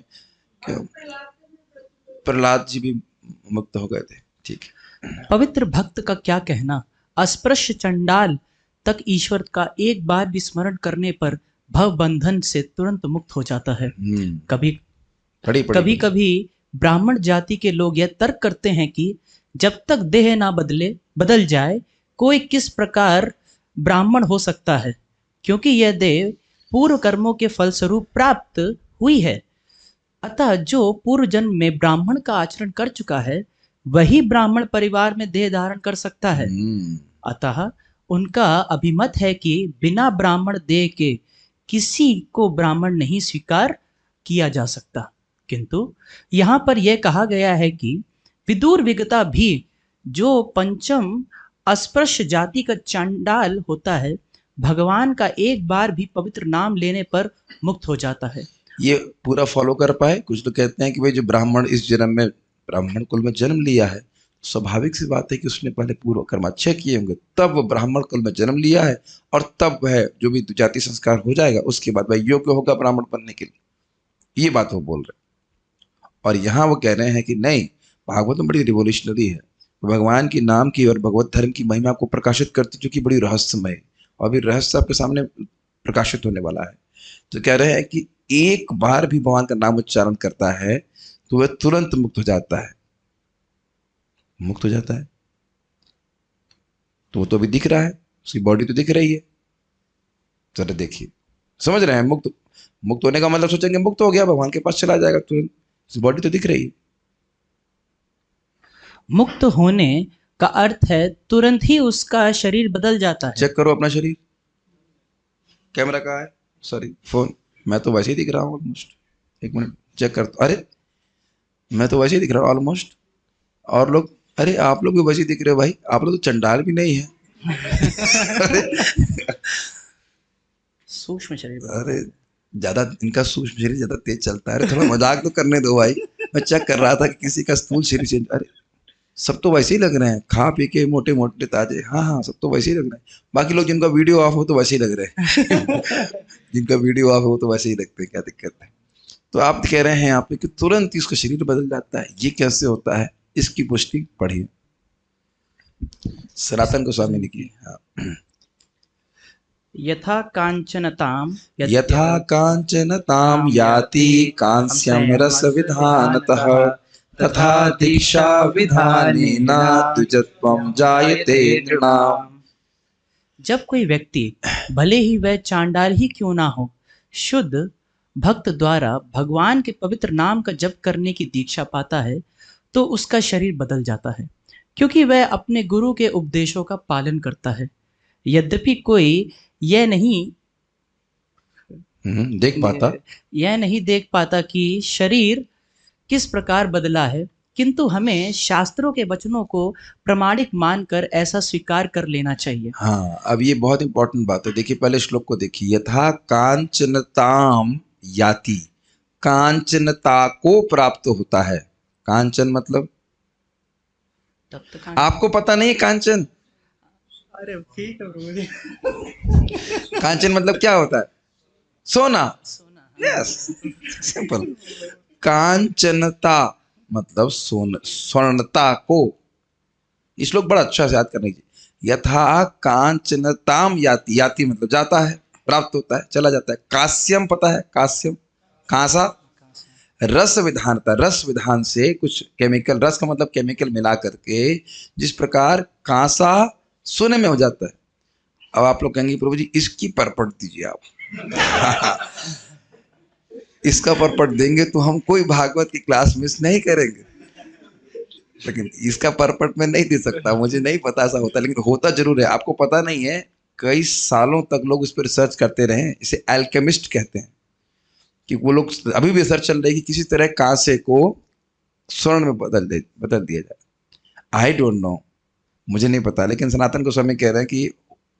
क्यों? प्रहलाद जी भी मुक्त हो गए थे। ठीक है। पवित्र भक्त का क्या कहना, अस्पृश्य चंडाल तक ईश्वर का एक बार भी स्मरण करने पर भव बंधन से तुरंत मुक्त हो जाता है। कभी कभी कभी ब्राह्मण जाति के लोग यह तर्क करते हैं कि जब तक देह ना बदल जाए कोई किस प्रकार ब्राह्मण हो सकता है, क्योंकि यह देह पूर्व कर्मों के फलस्वरूप प्राप्त हुई है। अतः जो पूर्व जन्म में ब्राह्मण का आचरण कर चुका है वही ब्राह्मण परिवार में देह धारण कर सकता है। अतः उनका अभिमत है कि बिना ब्राह्मण देह के किसी को ब्राह्मण नहीं स्वीकार किया जा सकता। किंतु यहाँ पर यह कहा गया है कि विदुर विगता भी जो पंचम अस्पृश्य जाति का चंडाल होता है भगवान का एक बार भी पवित्र नाम लेने पर मुक्त हो जाता है। ये पूरा फॉलो कर पाए? कुछ लोग कहते हैं कि भाई जो ब्राह्मण इस जन्म में ब्राह्मण कुल में जन्म लिया है, स्वाभाविक सी बात है कि उसने पहले पूर्व कर्म अच्छे किए होंगे, तब वो ब्राह्मण कुल में जन्म लिया है, और तब वह जो भी जाति संस्कार हो जाएगा उसके बाद वह योग्य होगा ब्राह्मण बनने के लिए। ये बात वो बोल रहे हैं। और यहाँ वो कह रहे हैं कि नहीं, भागवत में बड़ी रिवोल्यूशनरी है, भगवान के नाम की और भगवत धर्म की महिमा को प्रकाशित करती, जो कि बड़ी रहस्यमय, और भी रहस्य आपके सामने प्रकाशित होने वाला है। तो कह रहे हैं कि एक बार भी भगवान का नाम उच्चारण करता है तो वह तुरंत मुक्त हो जाता है। मुक्त हो जाता है तो वो तो अभी दिख रहा है, उसकी बॉडी तो दिख रही है। जरा देखिए, समझ रहे हैं? मुक्त होने का मतलब सोचेंगे मुक्त हो गया, भगवान के पास चला जाएगा तुरंत, उसकी बॉडी तो दिख रही है। मुक्त होने का अर्थ है तुरंत ही उसका शरीर बदल जाता है। चेक करो अपना शरीर, कैमरा कहाँ है? Sorry, phone. मैं तो वैसे ही दिख रहा हूँ ऑलमोस्ट। एक मिनट चेक कर। अरे मैं तो वैसे ही दिख रहा हूँ ऑलमोस्ट। और लोग, अरे आप लोग भी वैसे ही दिख रहे हो भाई, आप लोग तो चंडाल भी नहीं है। सूक्ष्म शरीर। अरे ज्यादा इनका सूक्ष्म शरीर ज्यादा तेज चलता है। अरे थोड़ा मजाक तो करने दो भाई। मैं चेक कर रहा था कि किसी का स्थूल शरीर, अरे सब तो वैसे ही लग रहे हैं, खा पी के मोटे मोटे ताजे। हाँ, सब तो वैसे ही लग रहे हैं। बाकी लोग जिनका वीडियो ऑफ हो तो वैसे ही लग रहे हैं। जिनका वीडियो ऑफ हो तो वैसे ही लगते हैं, क्या दिक्कत है? तो आप कह रहे हैं यहाँ पे कि तुरंत ही उसका शरीर बदल जाता है। ये कैसे होता है, इसकी पुष्टि पढ़िए। सनातन गोस्वामी ने की। हाँ। यथा कांचनताम याति कांस्यम रस विधानतः तथा दीक्षा विधानेन द्विजत्वं जायते नृणाम्। जब कोई व्यक्ति, भले ही वह चांडाल ही क्यों ना हो, शुद्ध भक्त द्वारा भगवान के पवित्र नाम का जप करने की दीक्षा पाता है तो उसका शरीर बदल जाता है, क्योंकि वह अपने गुरु के उपदेशों का पालन करता है। यद्यपि कोई यह नहीं देख पाता कि शरीर किस प्रकार बदला है, किंतु हमें शास्त्रों के वचनों को प्रमाणिक मानकर ऐसा स्वीकार कर लेना चाहिए। हाँ, अब ये बहुत इंपॉर्टेंट बात है। देखिए पहले श्लोक को देखिए। यथा कांचनताम याति, कांचनता को प्राप्त होता है। कांचन मतलब आपको पता नहीं है कांचन? अरे ठीक है। कांचन मतलब क्या होता है? सोना। Yes, simple. कांचनता मतलब स्वर्णता को। ये श्लोक बड़ा अच्छा से याद करने की। यथा कांचनताम याति, याति मतलब जाता है, प्राप्त होता है, चला जाता है। कास्यम पता है? कास्यम कांसा। रस विधानता, रस विधान से कुछ केमिकल, रस का मतलब केमिकल मिला करके जिस प्रकार कांसा सोने में हो जाता है। अब आप लोग कहेंगे प्रभु जी इसकी परपट दीजिए आप। इसका परपट देंगे तो हम कोई भागवत की क्लास मिस नहीं करेंगे, लेकिन इसका परपट मैं नहीं दे सकता, मुझे नहीं पता ऐसा होता, लेकिन होता जरूर है। आपको पता नहीं है, कई सालों तक लोग इस पर रिसर्च करते रहे। इसे एल्केमिस्ट कहते हैं, कि वो लोग अभी भी रिसर्च चल रही है कि किसी तरह कांसे को स्वर्ण में बदल दिया जाए। आई डोंट नो, मुझे नहीं पता, लेकिन सनातन गोस्वामी कह रहे हैं कि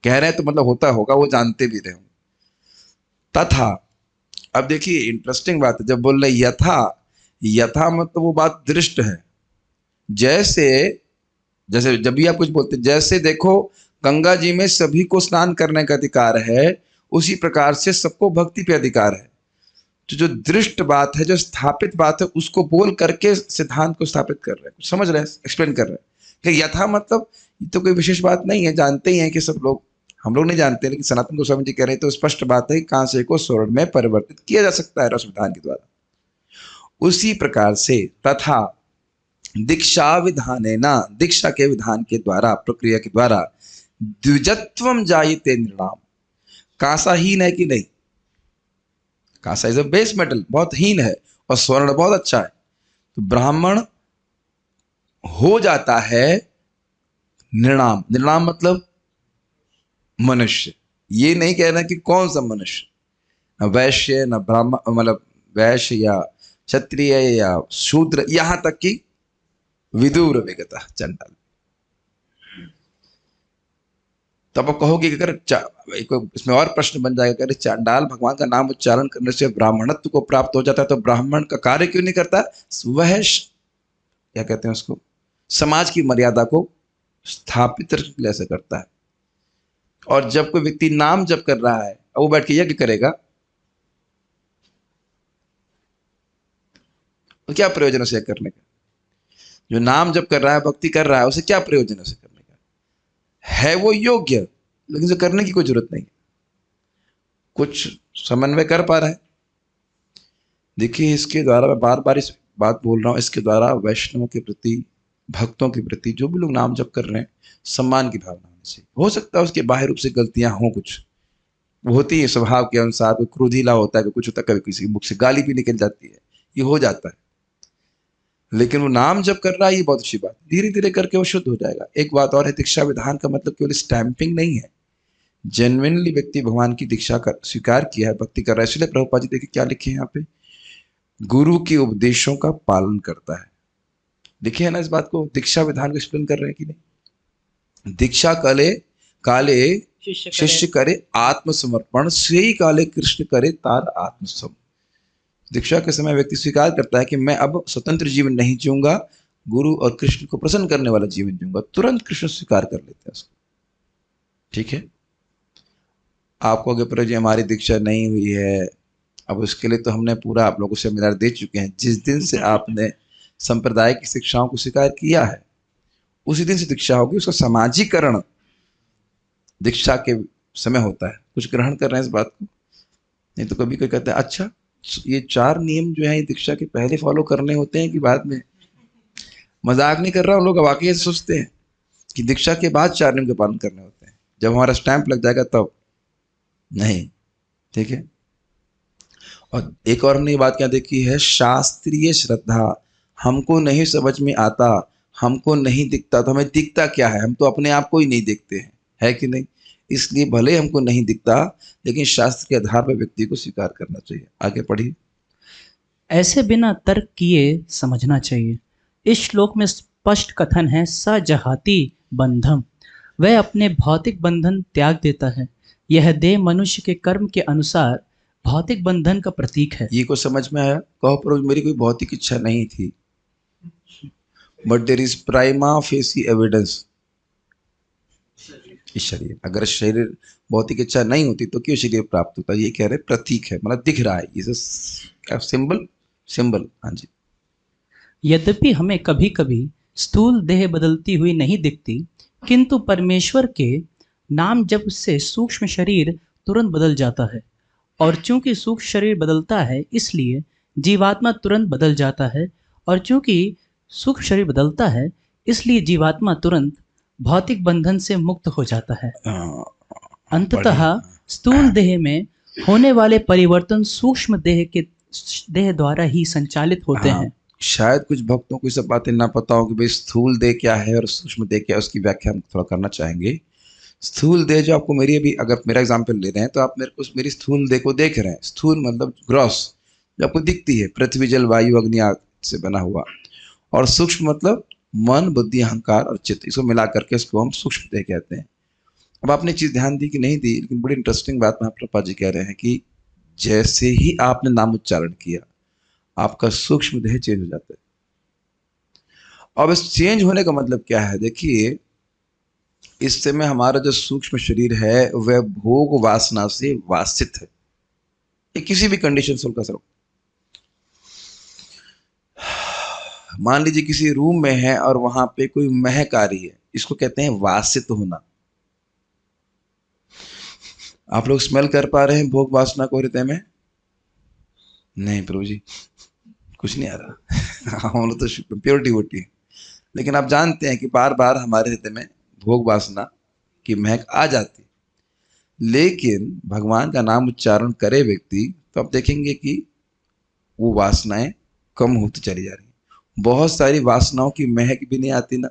कह रहे हैं तो मतलब होता होगा, वो जानते भी रहे। तथा अब देखिए इंटरेस्टिंग बात है, जब बोल रहे यथा, यथा मतलब वो बात दृष्ट है। जैसे जैसे जब भी आप कुछ बोलते हैं, जैसे देखो गंगा जी में सभी को स्नान करने का अधिकार है, उसी प्रकार से सबको भक्ति पे अधिकार है। तो जो दृष्ट बात है, जो स्थापित बात है, उसको बोल करके सिद्धांत को स्थापित कर रहे हैं, समझ रहे हैं, एक्सप्लेन कर रहे हैं कि यथा मतलब ये तो कोई विशेष बात नहीं है, जानते ही हैं कि सब लोग, हम लोग नहीं जानते, लेकिन सनातन गोस्वामी जी कह रहे हैं तो स्पष्ट बात है कि कांसे को स्वर्ण में परिवर्तित किया जा सकता है रस विधान के द्वारा। उसी प्रकार से तथा दीक्षा विधाने ना, दीक्षा के विधान के द्वारा, प्रक्रिया के द्वारा द्विजत्वम जायते नृणाम, कांसा हीन है कि नहीं? कांसा इज अ बेस मेटल, बहुत हीन है, और स्वर्ण बहुत अच्छा है। तो ब्राह्मण हो जाता है नृणाम। नृणाम मतलब मनुष्य। ये नहीं कहना कि कौन सा मनुष्य, न वैश्य न ब्राह्मण, मतलब वैश्य या क्षत्रिय या शूद्र, यहां तक कि विदुर विगता चंडाल। तो आप कहोगे कि अगर इसमें और प्रश्न बन जाएगा, अगर चांडाल भगवान का नाम उच्चारण करने से ब्राह्मणत्व को प्राप्त हो जाता है तो ब्राह्मण का कार्य क्यों नहीं करता? वह क्या कहते हैं उसको, समाज की मर्यादा को स्थापित रखने के लिए ऐसा करता है। और जब कोई व्यक्ति नाम जप कर रहा है, वो बैठ के यज्ञ करेगा, तो क्या प्रयोजन उसे करने का? जो नाम जप कर रहा है, भक्ति कर रहा है, उसे क्या प्रयोजन उसे करने का? है वो योग्य, लेकिन उसे करने की कोई जरूरत नहीं। कुछ समन्वय कर पा रहा है। देखिए, इसके द्वारा मैं बार बार इस बात बोल रहा हूं, इसके द्वारा वैष्णवों के प्रति, भक्तों के प्रति, जो भी लोग नाम जप कर रहे हैं, सम्मान की भावना होनी चाहिए। हो सकता है उसके बाह्य रूप से गलतियां हों, कुछ वो होती है स्वभाव के अनुसार, कोई क्रोधीला होता है, कुछ होता है, कभी किसी मुख से गाली भी निकल जाती है, ये हो जाता है। लेकिन वो नाम जब कर रहा है, ये बहुत अच्छी बात, धीरे धीरे करके वो शुद्ध हो जाएगा। एक बात और है, दीक्षा विधान का मतलब केवल स्टैंपिंग नहीं है। जेन्युइनली व्यक्ति भगवान की दीक्षा कर स्वीकार किया है, भक्ति कर रहा है। इसलिए प्रभुपाद जी देखिए क्या लिखे हैं यहाँ पे, गुरु के उपदेशों का पालन करता है। लिखे है ना इस बात को, दीक्षा विधान को एक्सप्लेन कर रहे हैं कि नहीं? दीक्षा काले शिष्य करे आत्मसमर्पण, से ही काले कृष्ण करे तार आत्मसम। दीक्षा के समय व्यक्ति स्वीकार करता है कि मैं अब स्वतंत्र जीवन नहीं जीऊंगा, गुरु और कृष्ण को प्रसन्न करने वाला जीवन जीऊंगा। तुरंत कृष्ण स्वीकार कर लेते हैं उसको। ठीक है, आपको अगर प्रभु जी हमारी दीक्षा नहीं हुई है, अब उसके लिए तो हमने पूरा आप लोगों से सेमिनार दे चुके हैं। जिस दिन से आपने संप्रदाय की शिक्षाओं को स्वीकार किया है, उसी दिन से दीक्षा होगी। उसका समाजीकरण दीक्षा के समय होता है। कुछ ग्रहण कर रहे हैं इस बात को? नहीं तो कभी कोई कहता है अच्छा ये 4 नियम जो है दीक्षा के पहले फॉलो करने होते हैं कि बाद में? मजाक नहीं कर रहा हूँ, लोग वाकई ऐसे सोचते हैं कि दीक्षा के बाद 4 नियम के पालन करने होते हैं, जब हमारा स्टैंप लग जाएगा तब। नहीं, ठीक है। और एक और हमने ये बात क्या देखी है, शास्त्रीय श्रद्धा। हमको नहीं समझ में आता, हमको नहीं दिखता, तो हमें दिखता क्या है? हम तो अपने आप को ही नहीं देखते हैं, है कि नहीं? इसलिए भले हमको नहीं दिखता, लेकिन शास्त्र के आधार पर व्यक्ति को स्वीकार करना चाहिए। आगे पढ़िए। ऐसे बिना तर्क किए समझना चाहिए। इस श्लोक में स्पष्ट कथन है, स जहाति बंधम, वह अपने भौतिक बंधन त्याग देता है। यह देह मनुष्य के कर्म के अनुसार भौतिक बंधन का प्रतीक है। ये को समझ में आया? कहो प्रभु मेरी कोई भौतिक इच्छा नहीं थी, but there is prima facie evidence. शरीर, अगर शरीर भौतिक इच्छा नहीं होती तो क्यों शरीर प्राप्त होता? ये कह रहे प्रतीक है, मतलब दिख रहा है, ये सिंबल। हाँ जी। यद्यपि हमें कभी कभी स्थूल देह बदलती हुई नहीं दिखती, किंतु परमेश्वर के नाम जप से सूक्ष्म शरीर तुरंत बदल जाता है। और चूंकि सूक्ष्म शरीर बदलता है, इसलिए जीवात्मा तुरंत बदल जाता है। और चूंकि सूक्ष्म शरीर बदलता है, इसलिए जीवात्मा तुरंत भौतिक बंधन से मुक्त हो जाता है। अंततः स्थूल देह में होने वाले परिवर्तन सूक्ष्म देह द्वारा ही संचालित होते हैं। शायद कुछ भक्तों को सब बातें ना पता हो कि भाई स्थूल देह क्या है और सूक्ष्म देह क्या है, उसकी व्याख्या हम थोड़ा करना चाहेंगे। स्थूल देह जो आपको मेरी, अभी अगर मेरा एग्जाम्पल ले रहे हैं तो आप मेरे को मेरी स्थूल देह को देख रहे हैं। स्थूल मतलब ग्रॉस, जो आपको दिखती है, पृथ्वी जल वायु अग्नि आग से बना हुआ। और सूक्ष्म मतलब मन बुद्धि अहंकार और चित्त, इसको मिला करके इसको हम सूक्ष्म देह कहते हैं। अब आपने चीज ध्यान दी कि नहीं दी, लेकिन बड़ी इंटरेस्टिंग बात महाप्रभा जी कह रहे हैं कि जैसे ही आपने नाम उच्चारण किया, आपका सूक्ष्म देह चेंज हो जाता है। अब इस चेंज होने का मतलब क्या है? देखिए, इस समय हमारा जो सूक्ष्म शरीर है वह भोग वासना से वासित है। ये किसी भी कंडीशन से उनका सर, मान लीजिए किसी रूम में है और वहां पे कोई महक आ रही है, इसको कहते हैं वासित होना। आप लोग स्मेल कर पा रहे हैं भोग वासना को हृदय में? नहीं प्रभु जी, कुछ नहीं आ रहा। हम लोग तो प्योरिटी होती है, लेकिन आप जानते हैं कि बार बार हमारे हृदय में भोग वासना की महक आ जाती है। लेकिन भगवान का नाम उच्चारण करे व्यक्ति, तो आप देखेंगे कि वो वासनाएं कम होती चली जा रही हैं। बहुत सारी वासनाओं की महक भी नहीं आती ना,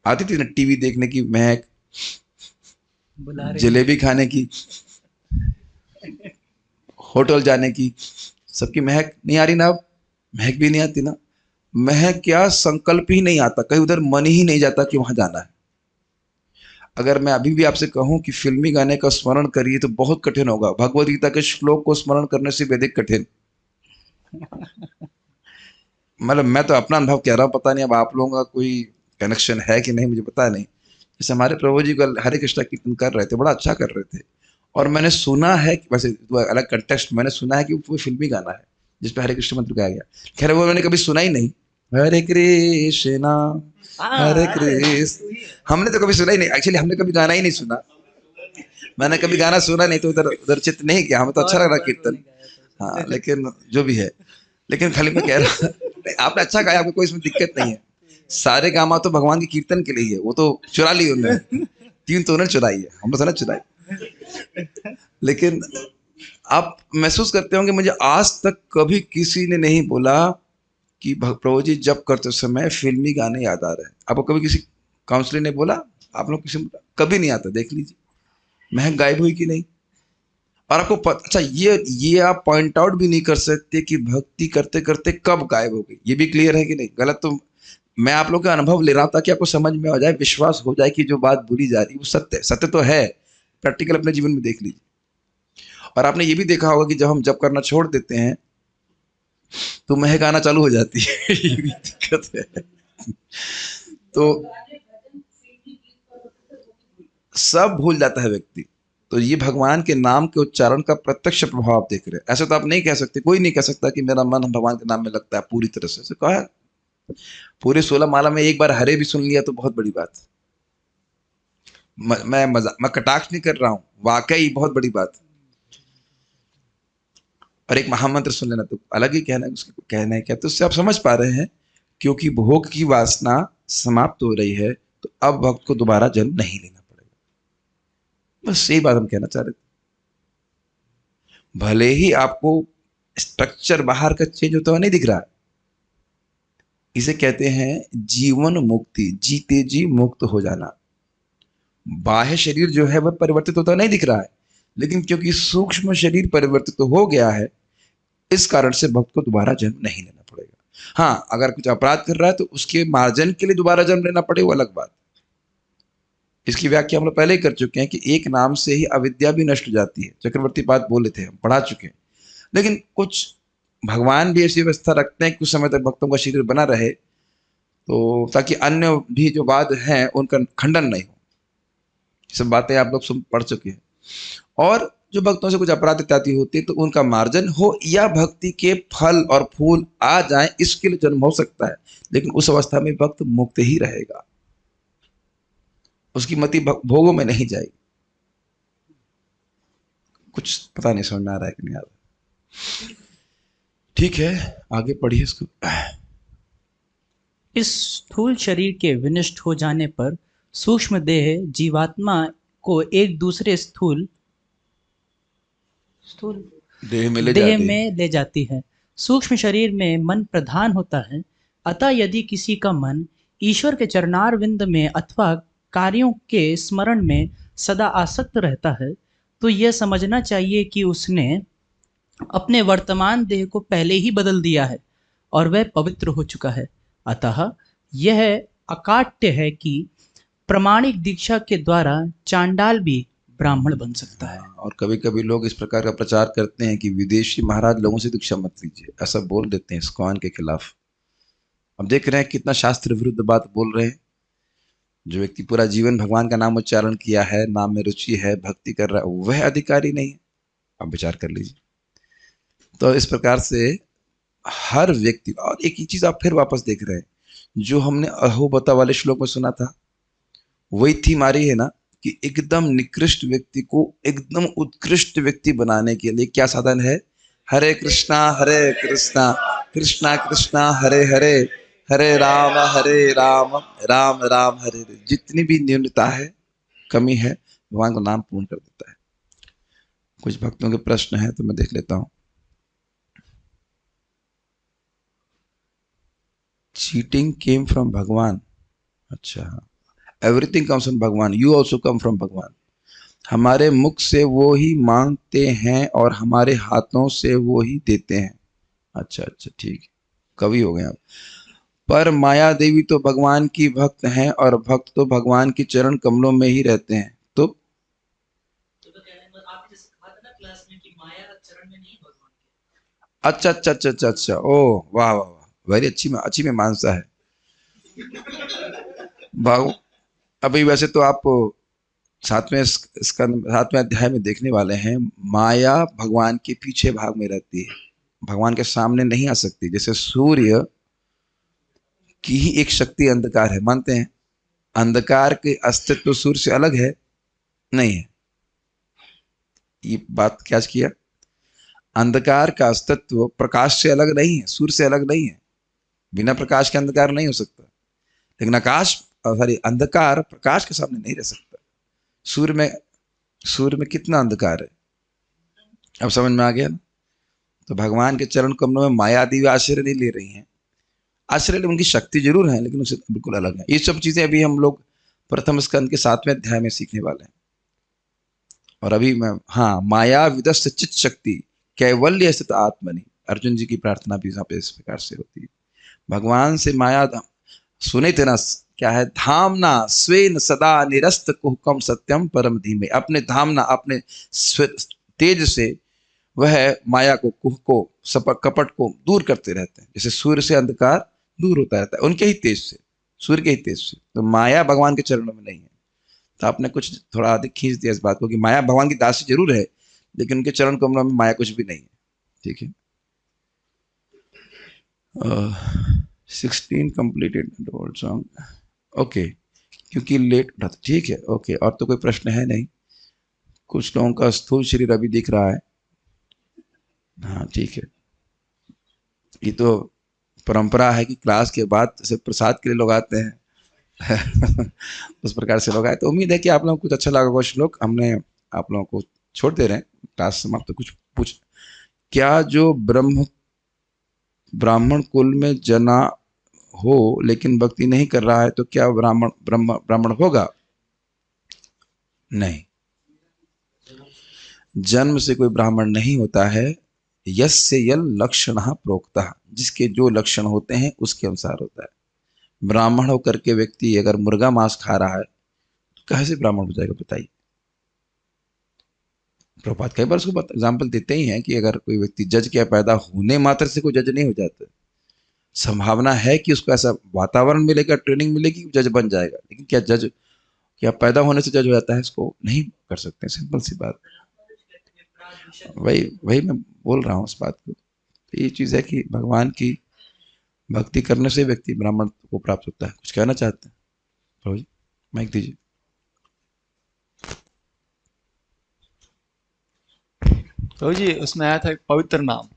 आती थी ना टीवी देखने की महक, बुला रही जलेबी खाने की, होटल जाने की, सबकी महक नहीं आ रही ना अब? महक भी नहीं आती ना। महक क्या, संकल्प ही नहीं आता, कहीं उधर मन ही नहीं जाता कि वहां जाना है। अगर मैं अभी भी आपसे कहूं कि फिल्मी गाने का स्मरण करिए तो बहुत कठिन होगा। भगवत गीता के श्लोक को स्मरण करने से भी अधिक कठिन। मतलब मैं तो अपना अनुभव कह रहा हूँ, पता नहीं अब आप लोगों का कोई कनेक्शन है कि नहीं, मुझे पता नहीं। जैसे हमारे प्रभु जी कल हरे कृष्णा कीर्तन कर रहे थे, बड़ा अच्छा कर रहे थे, और मैंने सुना है कि वैसे अलग कंटेक्स्ट, मैंने सुना है कि वो फिल्मी गाना है जिसपे हरे कृष्ण मंत्र गाया गया। खैर वो मैंने कभी सुना ही नहीं। हरे कृष्णा हरे कृष्ण, हमने तो कभी सुना ही नहीं। एक्चुअली हमने कभी गाना ही नहीं सुना, मैंने कभी गाना सुना नहीं, तो उधर उधर चित्त नहीं किया। हमें तो अच्छा लग रहा कीर्तन, हाँ, लेकिन जो भी है। लेकिन खाली मैं कह रहा, आपने अच्छा गाया, आपको कोई इसमें दिक्कत नहीं है। सारे गामा तो भगवान के कीर्तन के लिए ही है, वो तो चुरा ली उन्होंने, 3 तो उन्होंने चुराई है, हमने तो ना चुराई। लेकिन आप महसूस करते होंगे, मुझे आज तक कभी किसी ने नहीं बोला कि प्रभु जी जब करते समय फिल्मी गाने याद आ रहे हैं। आपको कभी किसी काउंसलर ने बोला? आप लोग किसी, कभी नहीं आता, देख लीजिए महक गायब हुई कि नहीं। और आपको अच्छा, ये आप पॉइंट आउट भी नहीं कर सकते कि भक्ति करते करते कब गायब हो गई। ये भी क्लियर है कि नहीं? गलत तो मैं आप लोग का अनुभव ले रहा हूं ताकि आपको समझ में आ जाए, विश्वास हो जाए कि जो बात बोली जा रही है वो सत्य है। सत्य तो है, प्रैक्टिकल अपने जीवन में देख लीजिए। और आपने ये भी देखा होगा कि जब हम जब करना छोड़ देते हैं तो महक आना चालू हो जाती है। ये भी दिक्कत है। तो सब भूल जाता है व्यक्ति। तो ये भगवान के नाम के उच्चारण का प्रत्यक्ष प्रभाव आप देख रहे हैं। ऐसे तो आप नहीं कह सकते, कोई नहीं कह सकता कि मेरा मन भगवान के नाम में लगता है पूरी तरह से। कहा पूरे 16 माला में एक बार हरे भी सुन लिया तो बहुत बड़ी बात। मैं कटाक्ष नहीं कर रहा हूं, वाकई बहुत बड़ी बात। और एक महामंत्र सुन लेना तो अलग ही कहना है, उसको कहना है क्या, तो उससे आप समझ पा रहे हैं। क्योंकि भोग की वासना समाप्त हो रही है, तो अब भक्त को दोबारा जन्म नहीं लेना पड़ेगा। बस यही बात हम कहना चाह रहे थे। भले ही आपको स्ट्रक्चर बाहर का चेंज होता हुआ नहीं दिख रहा है, इसे कहते हैं जीवन मुक्ति, जीते जी मुक्त हो जाना। बाह्य शरीर जो है वह परिवर्तित होता नहीं दिख रहा है, लेकिन क्योंकि सूक्ष्म शरीर परिवर्तित तो हो गया है, इस कारण से भक्त को दोबारा जन्म नहीं लेना पड़ेगा। हाँ, अगर कुछ अपराध कर रहा है तो उसके मार्जन के लिए दोबारा जन्म लेना पड़े, वो अलग बात। इसकी व्याख्या हम लोग पहले ही कर चुके हैं कि एक नाम से ही अविद्या भी नष्ट हो जाती है। चक्रवर्ती बात बोले थे, हम पढ़ा चुके हैं। लेकिन कुछ भगवान भी ऐसी व्यवस्था रखते हैं कि कुछ समय तक भक्तों का शरीर बना रहे, तो ताकि अन्य भी जो वाद हैं उनका खंडन नहीं हो। सब बातें आप लोग सुन पढ़ चुके हैं। और जो भक्तों से कुछ अपराध इत्यादि होते हैं तो उनका मार्जन हो, या भक्ति के फल और फूल आ जाए, इसके लिए जन्म हो सकता है। लेकिन उस अवस्था में भक्त मुक्त ही रहेगा, उसकी मति भोगों में नहीं जाएगी। कुछ पता नहीं समझ में आ रहा है कि नहीं आ रहा? ठीक है, आगे पढ़िए इसको। इस स्थूल शरीर के विनष्ट हो जाने पर सूक्ष्म देह जीवात्मा को एक दूसरे स्थूल देह में ले जाती है। सूक्ष्म शरीर में मन प्रधान होता है। अतः यदि किसी का मन ईश्वर के चरणारविंद में अथवा कार्यों के स्मरण में सदा आसक्त रहता है, तो यह समझना चाहिए कि उसने अपने वर्तमान देह को पहले ही बदल दिया है और वह पवित्र हो चुका है। अतः यह अकाट्य है कि प्रामाणिक दीक्षा के द्वारा चांडाल भी ब्राह्मण बन सकता है। और कभी कभी लोग इस प्रकार का प्रचार करते हैं कि विदेशी महाराज लोगों से दीक्षा मत लीजिए, ऐसा बोल देते हैं इस्कॉन के खिलाफ। अब देख रहे हैं कितना शास्त्र विरुद्ध बात बोल रहे हैं। जो व्यक्ति पूरा जीवन भगवान का नाम उच्चारण किया है, नाम में रुचि है, भक्ति कर रहा है, वह अधिकारी नहीं है। आप विचार कर लीजिए। तो इस प्रकार से हर व्यक्ति, और एक ही चीज आप फिर वापस देख रहे हैं, जो हमने अहोबता वाले श्लोक में सुना था, वही थीम आ रही है ना, कि एकदम निकृष्ट व्यक्ति को एकदम उत्कृष्ट व्यक्ति बनाने के लिए क्या साधन है? हरे कृष्णा कृष्णा कृष्णा हरे हरे, हरे राम राम राम हरे हरे। जितनी भी न्यूनता है, कमी है, भगवान का नाम पूर्ण कर देता है। कुछ भक्तों के प्रश्न है तो मैं देख लेता हूं। चीटिंग केम फ्रॉम भगवान। अच्छा, एवरीथिंग कम्स फ्रॉम भगवान, यू ऑल्सो कम फ्रॉम भगवान। हमारे मुख से वो ही मांगते हैं और हमारे हाथों से वो ही देते हैं। अच्छा अच्छा, ठीक है, कवि हो गए आप। पर माया देवी तो भगवान की भक्त हैं और भक्त तो भगवान के चरण कमलों में ही रहते हैं। तो आपने जैसे कहा था ना क्लास में कि माया चरण में नहीं भगवान के। अच्छा अच्छा अच्छा अच्छा अच्छा, ओ वाह वाह वाह, वेरी अच्छी में मानसा है भाव। अभी वैसे तो आप इसका 7वें अध्याय में देखने वाले हैं, माया भगवान के पीछे भाग में रहती है, भगवान के सामने नहीं आ सकती। जैसे सूर्य की ही एक शक्ति अंधकार है, मानते हैं? अंधकार के अस्तित्व सूर्य से अलग है? नहीं है। ये बात क्या किया? अंधकार का अस्तित्व प्रकाश से अलग नहीं है, सूर्य से अलग नहीं है। बिना प्रकाश के अंधकार नहीं हो सकता। लेकिन अंधकार प्रकाश के सामने नहीं रह सकता। सूर्य में कितना अंधकार है, अब समझ में आ गया ना? तो भगवान के चरण कमलों में माया आदि आश्रय नहीं ले रही हैं। आश्रय उनकी शक्ति जरूर है, लेकिन उससे बिल्कुल अलग है। ये सब चीजें अभी हम लोग प्रथम स्कंद के 7वें अध्याय में सीखने वाले हैं। और अभी मैं, हाँ, माया विदस्त चित शक्ति कैवल्य स्थित आत्मनि, अर्जुन जी की प्रार्थना भी यहाँ पे इस प्रकार से होती है। भगवान से माया, सुने थे ना, क्या है? धामना स्वेन सदा निरस्त कुहकम सत्यम परम धीमे। अपने धामना, अपने तेज से वह माया को, कुह को, कपट को दूर करते रहते हैं। जैसे सूर्य से अंधकार दूर होता रहता है उनके ही तेज से, सूर्य के ही तेज से। तो माया भगवान के चरणों में नहीं है। तो आपने कुछ थोड़ा अधिक खींच दिया इस बात को कि माया भगवान की दासी जरूर है, लेकिन उनके चरण कमलों में माया कुछ भी नहीं है। ठीक है। 16 कंप्लीटेड ओल्ड सॉन्ग। ओके, क्योंकि लेट उठा था। ठीक है, ओके। और तो कोई प्रश्न है नहीं। कुछ लोगों का स्थूल शरीर अभी दिख रहा है। हाँ ठीक है। ये तो परंपरा है कि क्लास के बाद जैसे प्रसाद के लिए लोग आते हैं उस प्रकार से लोग आए। तो उम्मीद है कि आप लोगों को कुछ अच्छा लगा। कुछ लोग हमने आप लोगों को छोड़ दे रहे हैं क्लास समाप्त। तो कुछ पूछ, क्या जो ब्राह्मण कुल में जना हो लेकिन भक्ति नहीं कर रहा है तो क्या ब्राह्मण होगा? नहीं, जन्म से कोई ब्राह्मण नहीं होता है। यस्य यल लक्षणः प्रोक्तः, जिसके जो लक्षण होते हैं उसके अनुसार होता है। ब्राह्मण होकर के व्यक्ति अगर मुर्गा मांस खा रहा है तो कैसे ब्राह्मण हो जाएगा? बताइए। प्रभुपाद कई बार उसको एग्जाम्पल देते ही हैं कि अगर कोई व्यक्ति जज के पैदा होने मात्र से कोई जज नहीं हो जाता। संभावना है कि उसको ऐसा वातावरण मिलेगा, ट्रेनिंग मिलेगी, जज बन जाएगा। लेकिन क्या पैदा होने से जज हो जाता है? इसको नहीं कर सकते। सिंपल सी बात। वही वही मैं बोल रहा हूँ इस बात को। तो ये चीज है कि भगवान की भक्ति करने से व्यक्ति ब्राह्मण को प्राप्त होता है। कुछ कहना चाहते हैं प्रभु जी? माइक दीजिए। तो जी उसमें आया था एक पवित्र नाम।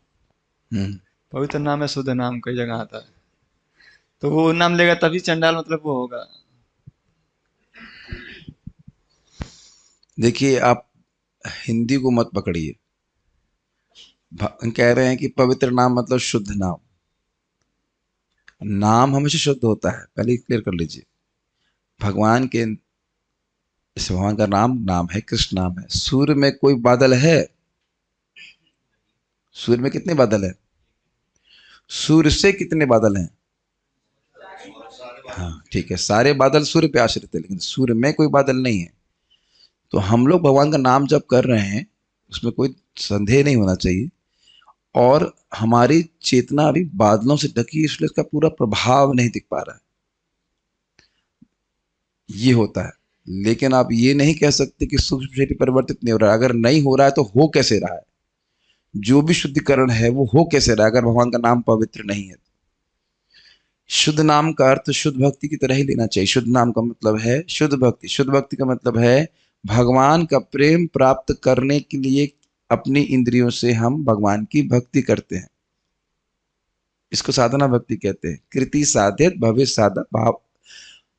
हम्म। पवित्र नाम है शुद्ध नाम, कई जगह आता है। तो वो नाम लेगा तभी चंडाल मतलब वो होगा। देखिए, आप हिंदी को मत पकड़िए। कह रहे हैं कि पवित्र नाम मतलब शुद्ध नाम। नाम हमेशा शुद्ध होता है, पहले क्लियर कर लीजिए। भगवान के, इस भगवान का नाम है, कृष्ण नाम है। सूर्य में कोई बादल है? सूर्य में कितने बादल हैं? सूर्य से कितने बादल हैं? हाँ ठीक है, सारे बादल सूर्य पे आश्रित है, लेकिन सूर्य में कोई बादल नहीं है। तो हम लोग भगवान का नाम जप कर रहे हैं, उसमें कोई संदेह नहीं होना चाहिए। और हमारी चेतना अभी बादलों से ढकी है, इसलिए इसका पूरा प्रभाव नहीं दिख पा रहा है, ये होता है। लेकिन आप ये नहीं कह सकते कि सूक्ष्म शरीर परिवर्तित नहीं हो रहा है। अगर नहीं हो रहा है तो हो कैसे रहा है? जो भी शुद्धिकरण है वो हो कैसे रहा है अगर भगवान का नाम पवित्र नहीं है? शुद्ध नाम का अर्थ शुद्ध भक्ति की तरह ही लेना चाहिए। शुद्ध नाम का मतलब है शुद्ध भक्ति। शुद्ध भक्ति का मतलब है भगवान का प्रेम प्राप्त करने के लिए अपनी इंद्रियों से हम भगवान की भक्ति करते हैं। इसको साधना भक्ति कहते हैं। कृति साधित भविष्य साधा भाव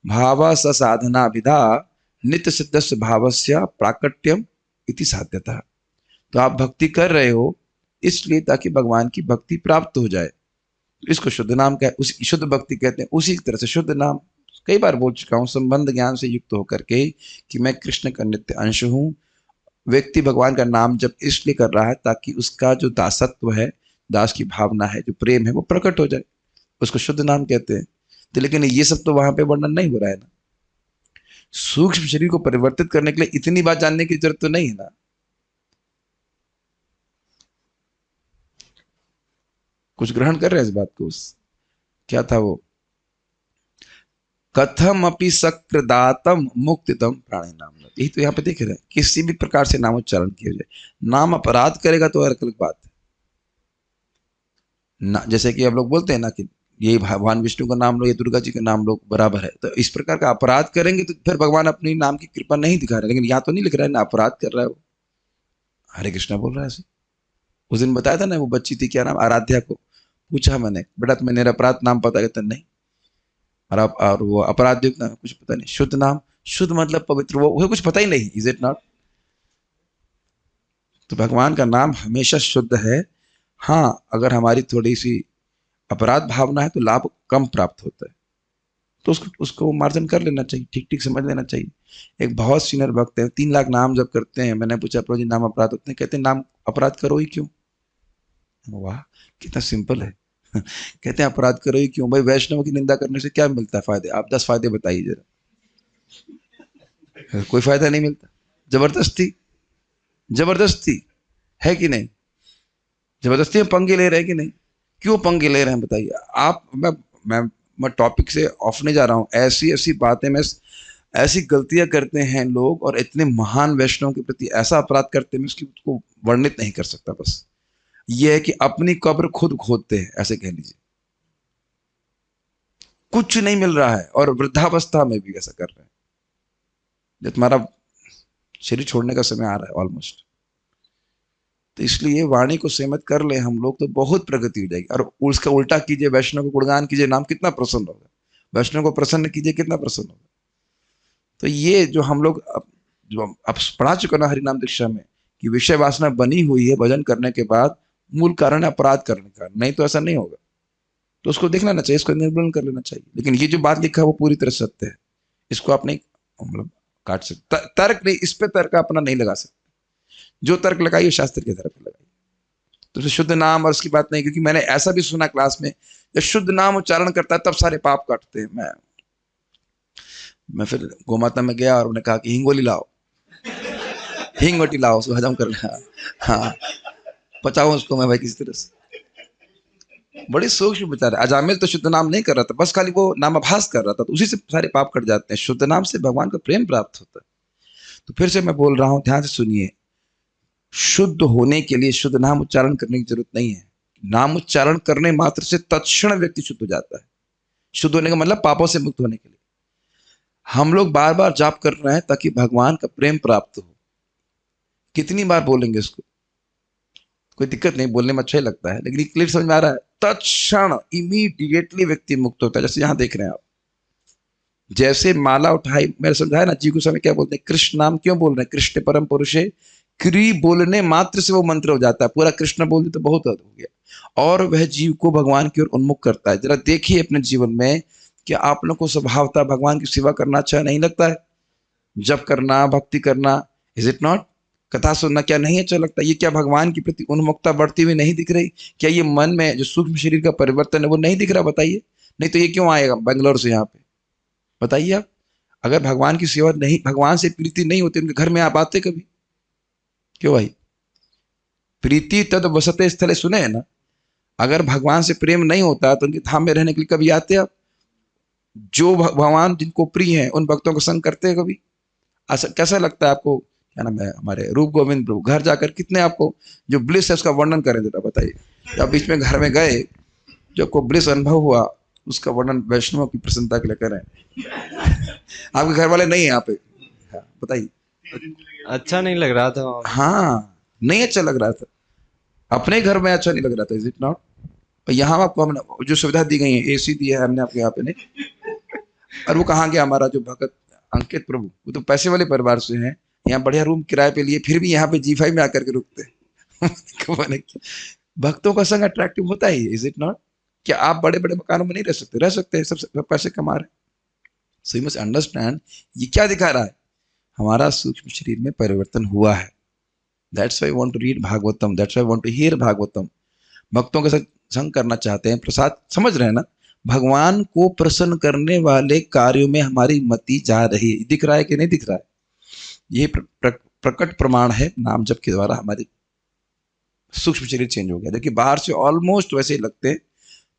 भाव स साधना विधा नित्य सिद्धस्य भावस्य प्राकट्यम इति साध्यता। तो आप भक्ति कर रहे हो इसलिए ताकि भगवान की भक्ति प्राप्त हो जाए। इसको शुद्ध नाम का उस शुद्ध भक्ति कहते हैं। उसी तरह से शुद्ध नाम कई बार बोल चुका हूं, संबंध ज्ञान से युक्त होकर के कि मैं कृष्ण का नित्य अंश हूं। व्यक्ति भगवान का नाम जब इसलिए कर रहा है ताकि उसका जो दासत्व है, दास की भावना है, जो प्रेम है, वो प्रकट हो जाए। उसको शुद्ध नाम कहते हैं। तो लेकिन ये सब तो वहां पे वर्णन नहीं हो रहा है ना। सूक्ष्म शरीर को परिवर्तित करने के लिए इतनी बात जानने की जरूरत तो नहीं है ना। कुछ ग्रहण कर रहे हैं इस बात को? क्या था वो? कथम अपि सक्रदातम मुक्तितम प्राणी नाम। यही तो यहाँ पे देख रहे हैं। किसी भी प्रकार से नामोच्चारण किया जाए, नाम अपराध करेगा तो अलग बात है ना। जैसे कि हम लोग बोलते हैं ना कि ये भगवान विष्णु का नाम लो, ये दुर्गा जी का नाम लो, बराबर है। तो इस प्रकार का अपराध करेंगे तो फिर भगवान अपनी नाम की कृपा नहीं दिखा रहे। लेकिन यहाँ तो नहीं लिख रहा है ना अपराध कर रहा है वो, हरे कृष्णा बोल रहा है ऐसे। उस दिन बताया था ना, वो बच्ची थी, क्या नाम, आराध्या को पूछा मैंने, बेटा तुम्हें निरपराध नाम पता है? कहता नहीं। और वो अपराध युक्त नाम कुछ पता नहीं। शुद्ध नाम, शुद्ध मतलब पवित्र, वो कुछ पता ही नहीं। Is it not? तो भगवान का नाम हमेशा शुद्ध है। हाँ, अगर हमारी थोड़ी सी अपराध भावना है तो लाभ कम प्राप्त होता है, तो उसको मार्जन कर लेना चाहिए, ठीक ठीक समझ लेना चाहिए। एक बहुत सीनियर भक्त है, 3 लाख नाम जब करते हैं। मैंने पूछा प्रभु जी नाम अपराध होते हैं? कहते हैं नाम अपराध करो ही क्यों। वाह, कितना सिंपल है। कहते हैं अपराध करो ही क्यों? भाई वैष्णव की निंदा करने से क्या मिलता है फायदे? आप 10 फायदे बताइए जरा। कोई फायदा नहीं मिलता। जबरदस्ती, जबरदस्ती है कि नहीं? जबरदस्ती में पंगे ले रहे हैं कि नहीं? क्यों पंगे ले रहे हैं बताइए आप। मैं टॉपिक से ऑफ नहीं जा रहा हूं। ऐसी ऐसी बातें में ऐसी गलतियां करते हैं लोग, और इतने महान वैष्णव के प्रति ऐसा अपराध करते हैं, मैं उसको वर्णित नहीं कर सकता। बस ये है कि अपनी कब्र खुद खोदते हैं, ऐसे कह लीजिए। कुछ नहीं मिल रहा है और वृद्धावस्था में भी ऐसा कर रहे हैं। जब तुम्हारा शरीर छोड़ने का समय आ रहा है ऑलमोस्ट, तो इसलिए वाणी को सहमत कर ले हम लोग तो बहुत प्रगति हो जाएगी। और उसका उल्टा कीजिए, वैष्णव को गुणगान कीजिए, नाम कितना प्रसन्न होगा। वैष्णव को प्रसन्न कीजिए, कितना प्रसन्न होगा। तो ये जो हम लोग जो अब पढ़ा चुका ना हरिनाम दीक्षा में, कि विषय वासना बनी हुई है भजन करने के बाद, मूल कारण है अपराध करने का। नहीं तो ऐसा नहीं होगा। तो उसको देख लेना चाहिए, इसको निर्मूलन कर लेना चाहिए। लेकिन ये जो बात लिखा है वो पूरी तरह सत्य है। इसको आप नहीं मतलब काट सकते। तर्क नहीं, इस पे तर्क अपना नहीं लगा सकते। जो तर्क लगाइए शास्त्र के तरफ लगाइए। तो शुद्ध नाम और उसकी बात नहीं, क्योंकि मैंने ऐसा भी सुना क्लास में, जब शुद्ध नाम उच्चारण करता है तब सारे पाप काटते हैं। मैं फिर गोमाता में गया और उन्होंने कहा कि हिंगोली लाओ, हिंगोटी लाओ, उसको हजम कर लिया। हाँ, पचाओ उसको मैं भाई किसी तरह से। बड़ी सूक्ष्म विचार है। अजामिल तो शुद्ध नाम नहीं कर रहा था, बस खाली वो नामाभास कर रहा था, तो उसी से सारे पाप कट जाते हैं। शुद्ध नाम से भगवान का प्रेम प्राप्त होता है। तो फिर से मैं बोल रहा हूं, ध्यान से सुनिए। शुद्ध होने के लिए शुद्ध नाम उच्चारण करने की जरूरत नहीं है। नाम उच्चारण करने मात्र से तत्क्षण व्यक्ति शुद्ध हो जाता है। शुद्ध होने का मतलब पापों से मुक्त होने के लिए। हम लोग बार बार जाप कर रहे हैं ताकि भगवान का प्रेम प्राप्त हो। कितनी बार बोलेंगे इसको? कोई दिक्कत नहीं, बोलने में अच्छा ही लगता है, लेकिन क्लियर समझ में आ रहा है? तत्क्षण इमीडिएटली व्यक्ति मुक्त होता है। जैसे यहां देख रहे हैं आप, जैसे माला उठाई, मैंने समझाया ना, जी गोस्वामी क्या बोलते हैं, कृष्ण नाम क्यों बोल रहे हैं? कृष्ण परम पुरुष है। क्री बोलने मात्र से वो मंत्र हो जाता है। पूरा कृष्ण बोल दे तो बहुत हो गया, और वह जीव को भगवान की ओर उन्मुख करता है। जरा देखिए अपने जीवन में, क्या आप लोग को स्वभावतः भगवान की सेवा करना अच्छा नहीं लगता है? जप करना, भक्ति करना, इज इट नॉट? कथा सुनना क्या नहीं अच्छा लगता? ये क्या भगवान के प्रति उन्मुखता बढ़ती हुई नहीं दिख रही? क्या ये मन में जो सूक्ष्म शरीर का परिवर्तन है वो नहीं दिख रहा? बताइए। नहीं तो ये क्यों आएगा बेंगलोर से यहाँ पे? बताइए आप। अगर भगवान की सेवा नहीं, भगवान से प्रीति नहीं होती, उनके घर में आप आते कभी? क्यों भाई? प्रीति तद वसते स्थले, सुने हैं ना? अगर भगवान से प्रेम नहीं होता तो उनके धाम में रहने के लिए कभी आते आप? जो भगवान जिनको प्रिय हैं उन भक्तों को संग करते हैं कभी? कैसा लगता है आपको? क्या नाम है हमारे रूप गोविंद प्रभु, घर जाकर कितने आपको जो ब्लिस है उसका वर्णन करें जरा बताइए। जब बीच में घर में गए, जो आपको ब्लिस अनुभव हुआ, उसका वर्णन वैष्णव की प्रसन्नता के लिए करें। आपके घर वाले नहीं है यहाँ पे, बताइए। अच्छा नहीं लग रहा था वहाँ पे। हाँ, नहीं अच्छा लग रहा था, अपने घर में अच्छा नहीं लग रहा था, इज इट नॉट? यहाँ आपको हमने जो सुविधा दी गई है, एसी दिया है हमने आपके यहाँ पे नहीं। और वो कहाँ गया हमारा जो भगत अंकित प्रभु, वो तो पैसे वाले परिवार से हैं, यहाँ बढ़िया रूम किराए पे लिए, फिर भी यहाँ पे G5 में आकर के रुकते। भक्तों का संग अट्रैक्टिव होता ही, इज इट नॉट? क्या आप बड़े बड़े मकानों में नहीं रह सकते? रह सकते हैं, सब पैसे कमा रहे। सो यू मस्ट अंडरस्टैंड, ये क्या दिखा रहा है? हमारा सूक्ष्म शरीर में परिवर्तन हुआ है। That's why I want to read Bhagavatam, that's why I want to hear Bhagavatam. भक्तों के साथ संग करना चाहते हैं, प्रसाद, समझ रहे हैं ना? भगवान को प्रसन्न करने वाले कार्यों में हमारी मति जा रही है। दिख रहा है कि नहीं दिख रहा है? ये प्रकट प्रमाण है नाम जप के द्वारा हमारी सूक्ष्म शरीर चेंज हो गया। देखिए बाहर से ऑलमोस्ट वैसे ही लगते हैं,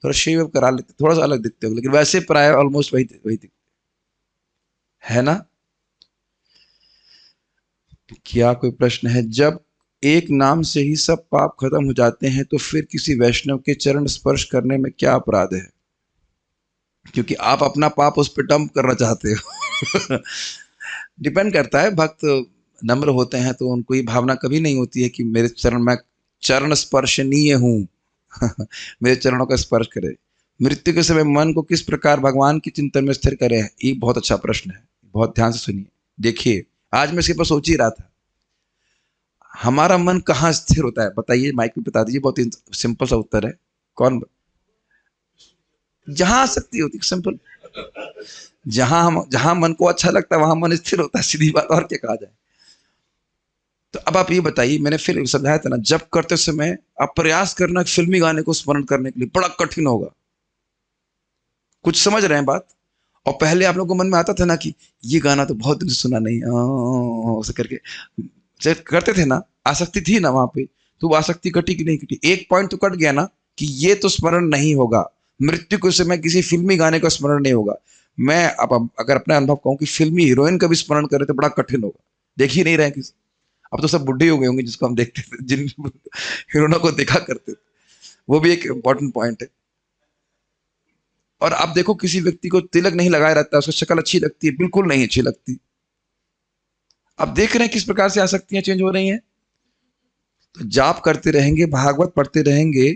थोड़ा शेव करा लेते, थोड़ा सा अलग दिखते हो, लेकिन वैसे प्राय ऑलमोस्ट वही दिखते है ना? क्या कोई प्रश्न है? जब एक नाम से ही सब पाप खत्म हो जाते हैं तो फिर किसी वैष्णव के चरण स्पर्श करने में क्या अपराध है? क्योंकि आप अपना पाप उस पर डंप करना चाहते हो। डिपेंड करता है, भक्त नम्र होते हैं तो उनको ये भावना कभी नहीं होती है कि मेरे चरण, मैं चरण स्पर्शनीय हूँ। मेरे चरणों का स्पर्श करे। मृत्यु के समय मन को किस प्रकार भगवान के चिंतन में स्थिर करें? ये बहुत अच्छा प्रश्न है, बहुत ध्यान से सुनिए। देखिए आज मैं इसके पर सोच ही रहा था, हमारा मन कहाँ स्थिर होता है बताइए, माइक में बता दीजिए। बहुत सिंपल सा उत्तर है, कौन? जहां आसक्ति होती है, सिंपल। जहां मन को अच्छा लगता है वहां मन स्थिर होता है, सीधी बात, और क्या कहा जाए। तो अब आप ये बताइए, मैंने फिर समझाया था ना, जब करते समय आप प्रयास करना फिल्मी गाने को स्मरण करने के लिए बड़ा कठिन होगा। कुछ समझ रहे हैं बात? और पहले आप लोगों को मन में आता था ना कि ये गाना तो बहुत दिन से सुना नहीं, ऐसे करके जब करते थे ना, आसक्ति थी ना वहां पे, तो वो आसक्ति कटी कि नहीं कटी? एक पॉइंट तो कट गया ना कि ये तो स्मरण नहीं होगा। मृत्यु के समय किसी फिल्मी गाने का स्मरण नहीं होगा। मैं अब अगर अपना अनुभव कहूं कि फिल्मी हीरोइन का भी स्मरण करे तो बड़ा कठिन होगा। देख ही नहीं रहे किसी, अब तो सब बुढ़े हो गए होंगे जिसको हम देखते थे, जिन हीरोइनों को देखा करते थे। वो भी एक इंपॉर्टेंट पॉइंट है। और आप देखो किसी व्यक्ति को तिलक नहीं लगाया रहता, उसकी शक्ल अच्छी लगती है? बिल्कुल नहीं अच्छी लगती। अब देख रहे हैं किस प्रकार से आसक्तियां चेंज हो रही हैं। तो जाप करते रहेंगे, भागवत पढ़ते रहेंगे।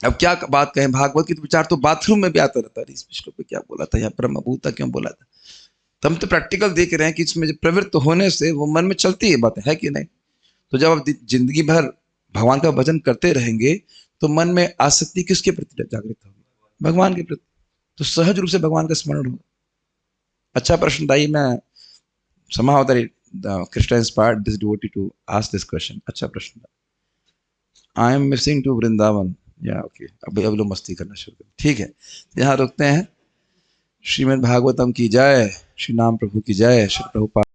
अब क्या बात कहें, भागवत की तो विचार तो बाथरूम में भी आता रहता है। इस श्लोक पे क्या बोला था, यहाँ ब्रह्मभूता क्यों बोला था? तो हम तो प्रैक्टिकल देख रहे हैं कि इसमें प्रवृत्त होने से वो मन में चलती है बात, है कि नहीं? तो जब आप जिंदगी भर भगवान का भजन करते रहेंगे तो मन में आसक्ति किसके प्रति जागृत होगी? भगवान के प्रति। तो सहज रूप से भगवान का स्मरण होगा। अच्छा प्रश्न था, मैं somehow the Krishna inspired this devotee to ask this question. अच्छा प्रश्न था। I am missing to Vrindavan. या ओके, अब लोग मस्ती करना शुरू करें, ठीक है। यहाँ रुकते हैं। श्रीमद् भागवतम की जय, श्री नाम प्रभु की जय, श्री प्रभुपाद।